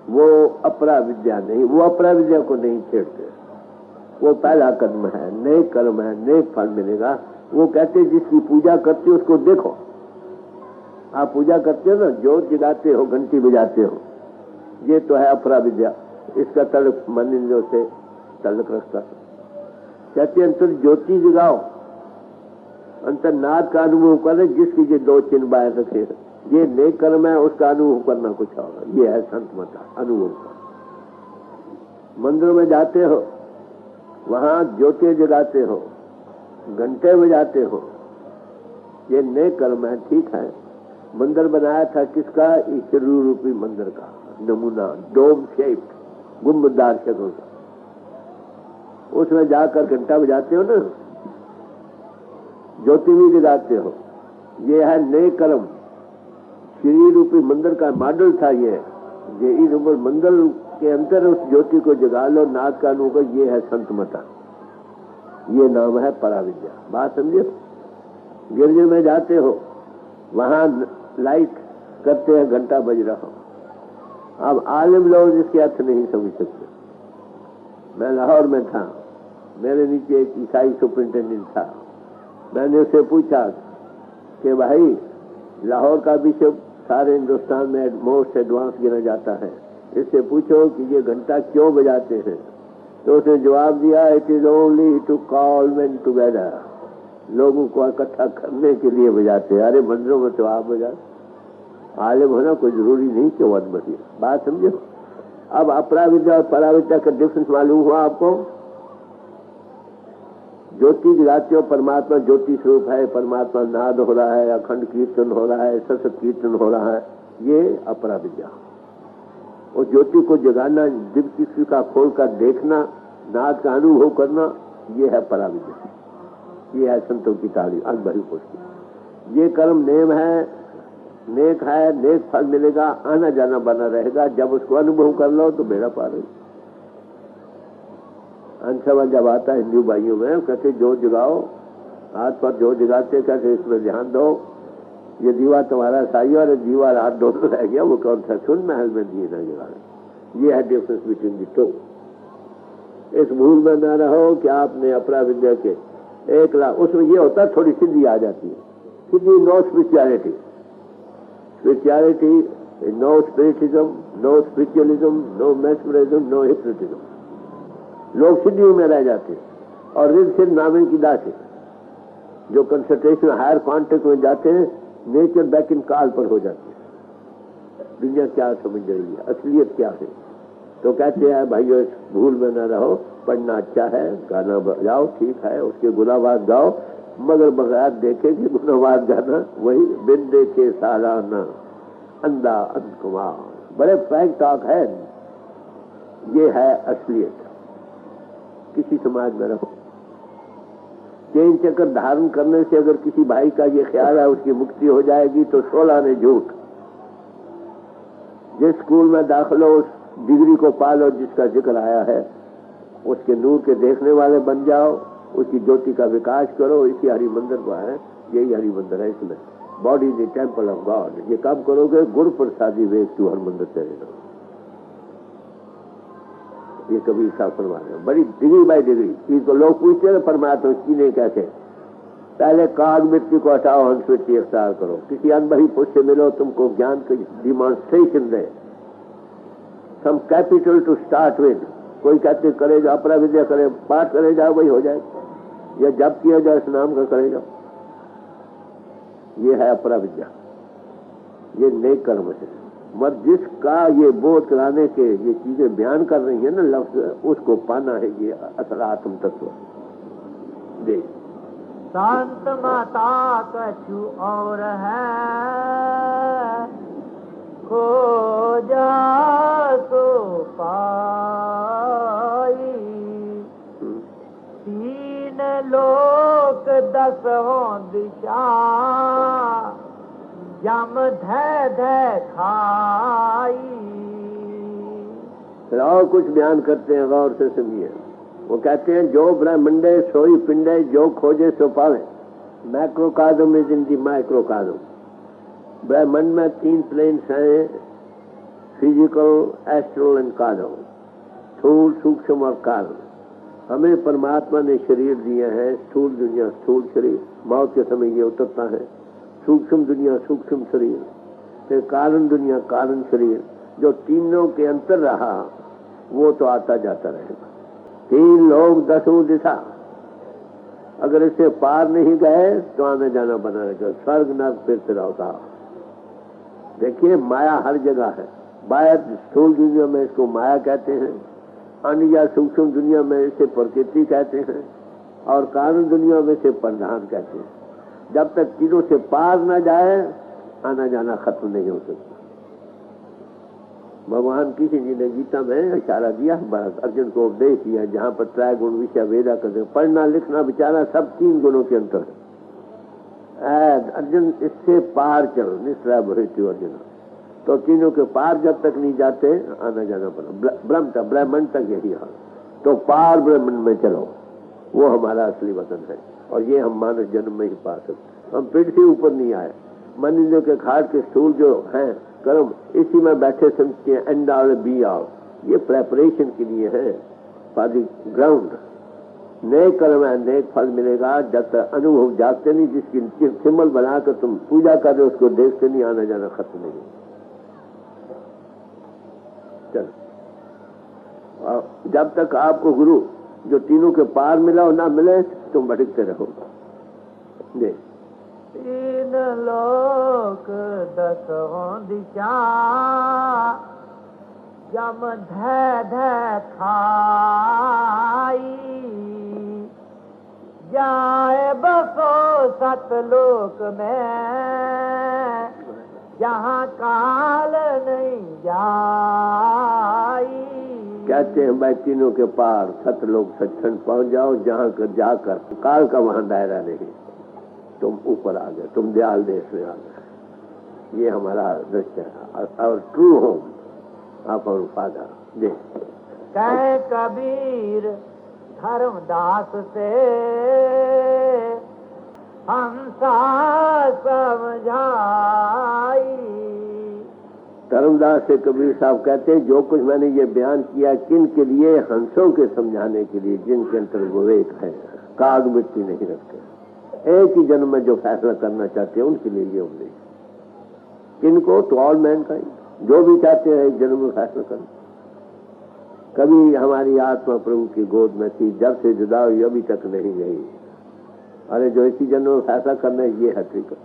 वो अपरा विद्या नहीं, वो अपरा विद्या को नहीं छेड़ते। वो पहला कदम है, नेक कर्म है, नेक फल मिलेगा। वो कहते जिसकी पूजा करते हो उसको देखो। आप पूजा करते हो ना, जोत जगाते हो, घंटी बजाते हो, ये तो है अपरा विद्या। इसका तल्लुक मन इंद्रियों से तल्लुक रखता। कहते अंतर ज्योति जगाओ, अंतर्नाद का अनुभव करे, जिसकी ये दो चिन्ह बाहर रखे। ये नेक कर्म है, उसका अनुभव करना कुछ और। ये है संत मता अनुभव का। मंदिरों में जाते हो, वहां ज्योति जगाते हो, घंटे बजाते हो, ये नेक कर्म है, ठीक है। मंदिर बनाया था किसका? ईश्वर रूपी मंदिर का नमूना, डोम शेप, गुंबददार शक्ल का। उसमें जाकर घंटा बजाते हो ना, ज्योति भी जगाते हो, ये है नेक कर्म। श्री रूपी मंदिर का मॉडल था ये इस मंदिर के अंदर उस ज्योति को जगा लो, नाद का अनुभव। ये है संत मता, ये नाम है पराविद्या। बात समझे? गिरजे में जाते हो, वहां लाइट करते हैं, घंटा बज रहा हो। अब आलिम लोग इसके अर्थ नहीं समझ सकते। मैं लाहौर में था, मेरे नीचे एक ईसाई सुपरिंटेंडेंट था। मैंने उससे पूछा कि भाई लाहौर का बिशप सारे हिंदुस्तान में मोस्ट एडवांस गिना जाता है, इससे पूछो कि ये घंटा क्यों बजाते हैं। तो उसने जवाब दिया, it is only to call men together, लोगों को इकट्ठा करने के लिए बजाते हैं। अरे मंदिरों में तो आप बजा, आलिम होना कोई जरूरी नहीं कि बहुत बढ़िया। बात समझो? अब अपरा विद्या और पराविद्या का डिफरेंस मालूम हुआ आपको? ज्योति जगाते हो, परमात्मा ज्योति स्वरूप है, परमात्मा नाद हो रहा है, अखंड कीर्तन हो रहा है, सतत कीर्तन हो रहा है, ये अपरा विद्या। और ज्योति को जगाना, दिव्य किसी का खोलकर देखना, नाद का अनुभव करना, ये है पराविद्या। ये है संतों की ताली, अनभरी पुष्टि। ये कर्म नेम है, नेक है, नेक फल मिलेगा, आना जाना बना रहेगा। जब उसको अनुभव कर लो तो बेड़ा पार है। अंशवन जब आता है हिंदू भाइयों में, कहते जो जगाओ, हाथ पर जो जगाते, कहते इसमें ध्यान दो, ये दीवा तुम्हारा साई और दीवा रात दोनों रह गया, वो कौन सा? सुन महल में दिए ना जगाने। ये है डिफरेंस बिटवीन द टू। इस भूल में न रहो कि आपने अपरा विद्या के 1 लाख, उसमें ये होता है थोड़ी सिद्धि आ जाती है। सिद्धि no spirituality, spirituality no spiritism, no spiritualism, no mesmerism, no hypnotism. लोग सिद्धि में रह जाते हैं। और रिद सिद्ध नामे की दास है, जो कंसंट्रेशन हायर कॉन्टेक्ट में जाते हैं, नेचर बैक इन कॉल पर हो जाती है। दुनिया क्या समझ रही है, असलियत क्या है। तो कहते हैं भाइयों इस भूल में न रहो, पढ़ना अच्छा है, गाना बजाओ ठीक है, उसके गुनावाद गाओ, मगर बगैर देखे कि गुनावाद गाना, वही बिन देखे सालाना अंधा अंधकुमार। बड़े फ्रैंक टॉक है, ये है असलियत। किसी समाज में रहो, चेन चक्कर धारण करने से अगर किसी भाई का ये ख्याल है उसकी मुक्ति हो जाएगी, तो 16 ने झूठ। जिस स्कूल में दाखिल हो उस डिग्री को पालो जिसका जिक्र आया है, उसके नूर के देखने वाले बन जाओ, उसकी ज्योति का विकास करो। इसी हरि मंदिर को है, यही हरि मंदिर है। इसमें body is the temple of God. ये कब करोगे? गुरु प्रसादी वेग टू हर मंदिर चलेगा। ये कभी हिसाब करवा रहे, बड़ी डिग्री बाय डिग्री चीज को लोग पूछते हैं परमात्मा की नहीं कहते। पहले काग मृत्यु को हटाओ, हंस मृत्यु अख्तियार करो। किसी अनबही पुरुष से मिलो, तुमको ज्ञान की डिमॉन्स्ट्रेशन दे, some capital to start with. कोई कहते करे जाओ अपरा विद्या करे, पाठ करे जाओ, वही हो जाए, या जब किया जाए इस नाम का करे जाओ। ये है अपरा विद्या, ये नेक कर्म है। मत जिसका ये बोध कराने के ये चीजें बयान कर रही है ना लफ्ज, उसको पाना है। ये असल आत्म तत्व देख। शांत माता कछु और है, खोजा सो पाई। 3 लोक 10 दिशा, जम धै खाई। फिर और कुछ बयान करते हैं, गौर से सुनिए। वो कहते हैं जो ब्रह्मंडे सोई पिंडे, जो खोजे सो पावे। मैक्रोकाजम इज इन दी माइक्रोकाजम। ब्रह्मंड में 3 प्लेन्स हैं, फिजिकल, एस्ट्रल एंड काजम, स्थूल, सूक्ष्म और कारण। हमें परमात्मा ने शरीर दिया है, स्थूल दुनिया स्थूल शरीर, मौत के समय ये उतरता है, सूक्ष्म दुनिया सूक्ष्म शरीर, फिर कारण दुनिया कारण शरीर। जो तीनों के अंतर रहा वो तो आता जाता रहेगा। 3 लोग 10 दिशा, अगर इससे पार नहीं गए तो आने जाना बना रहेगा, स्वर्ग नर्क फिरते रहता। देखिए माया हर जगह है। बाहर स्थूल दुनिया में इसको माया कहते हैं, अन्य या सूक्ष्म दुनिया में इसे प्रकृति कहते हैं, और कारण दुनिया में इसे प्रधान कहते हैं। जब तक तीनों से पार न जाए आना जाना खत्म नहीं हो सकता। भगवान किसी जी ने गीता में इशारा दिया, अर्जुन को उपदेश दिया, जहाँ पर त्रय गुण विषय वेदा करते, पढ़ना लिखना विचारना सब 3 गुणों के अंतर है। अर्जुन इससे पार चलो, निश्चय भविष्य अर्जुन। तो तीनों के पार जब तक नहीं जाते आना जाना पड़ा, ब्रह्मंड तक यही हाल। तो पार ब्रह्मंड में चलो, वो हमारा असली वतन है, और ये हम मानव जन्म में ही पा सकते। हम पेट से ऊपर नहीं आए। मन इंद्रियों के खाट के स्थूल जो हैं कर्म, इसी में बैठे समझते हैं एंड ऑल बी ऑल। ये प्रेपरेशन के लिए है, फॉर द ग्राउंड। नेक कर्म है, नेक फल मिलेगा। जब तक अनुभव जागते नहीं, जिसकी सिंबल बनाकर तुम पूजा कर रहे हो उसको देखते नहीं, आना जाना खत्म नहीं। चल, जब तक आपको गुरु जो तीनों के पार मिला और ना मिले तुम भटकते रहो। देख 3 लोक 10 दिशा, जम धै धै खाई, जाए बसो 7 लोक में, जहाँ काल नहीं जाई। कहते हैं भाई तीनों के पार 7 लोग सत्संग पहुंच जाओ, जहाँ कर जाकर काल का वहां दायरा नहीं, तुम ऊपर आ गए, तुम दयाल देश में आ गए। ये हमारा दृश्य है, और ट्रू होम आप और फादर। दे कह कबीर धर्मदास से, हंसा समझाई। धर्मदास से कबीर साहब कहते हैं, जो कुछ मैंने ये बयान किया किन के लिए? हंसों के समझाने के लिए, जिनके अंतर विवेक है, काग मिट्टी नहीं रखते, एक ही जन्म में जो फैसला करना चाहते हैं उनके लिए ये उपदेश। किनको? टू ऑल मैनकाइंड, जो भी चाहते हैं एक जन्म में फैसला करना। कभी हमारी आत्मा प्रभु की गोद में थी, जब से जुदा हुई अभी तक नहीं गई। अरे जो इसी जन्म में फैसला करना है, ये हकीकत।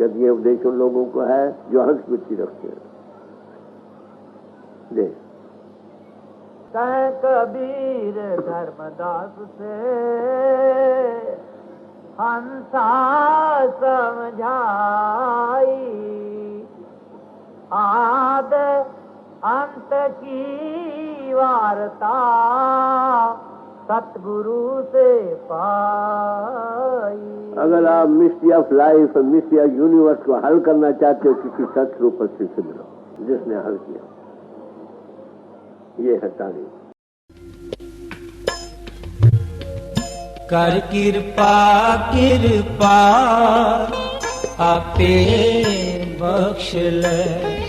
जब ये उपदेश उन लोगों को है जो हंस मिट्टी रखते हैं। दे कह कबीर धर्मदास से, हंसा समझाई। आद अंत की वार्ता, सतगुरु से पाई। अगर आप मिस्ट्री ऑफ लाइफ और मिस्ट्री ऑफ यूनिवर्स को हल करना चाहते हो, किसी सतरूप से मिलो जिसने हल किया। ये है तारीफ। कर कृपा आपे बख्श ले।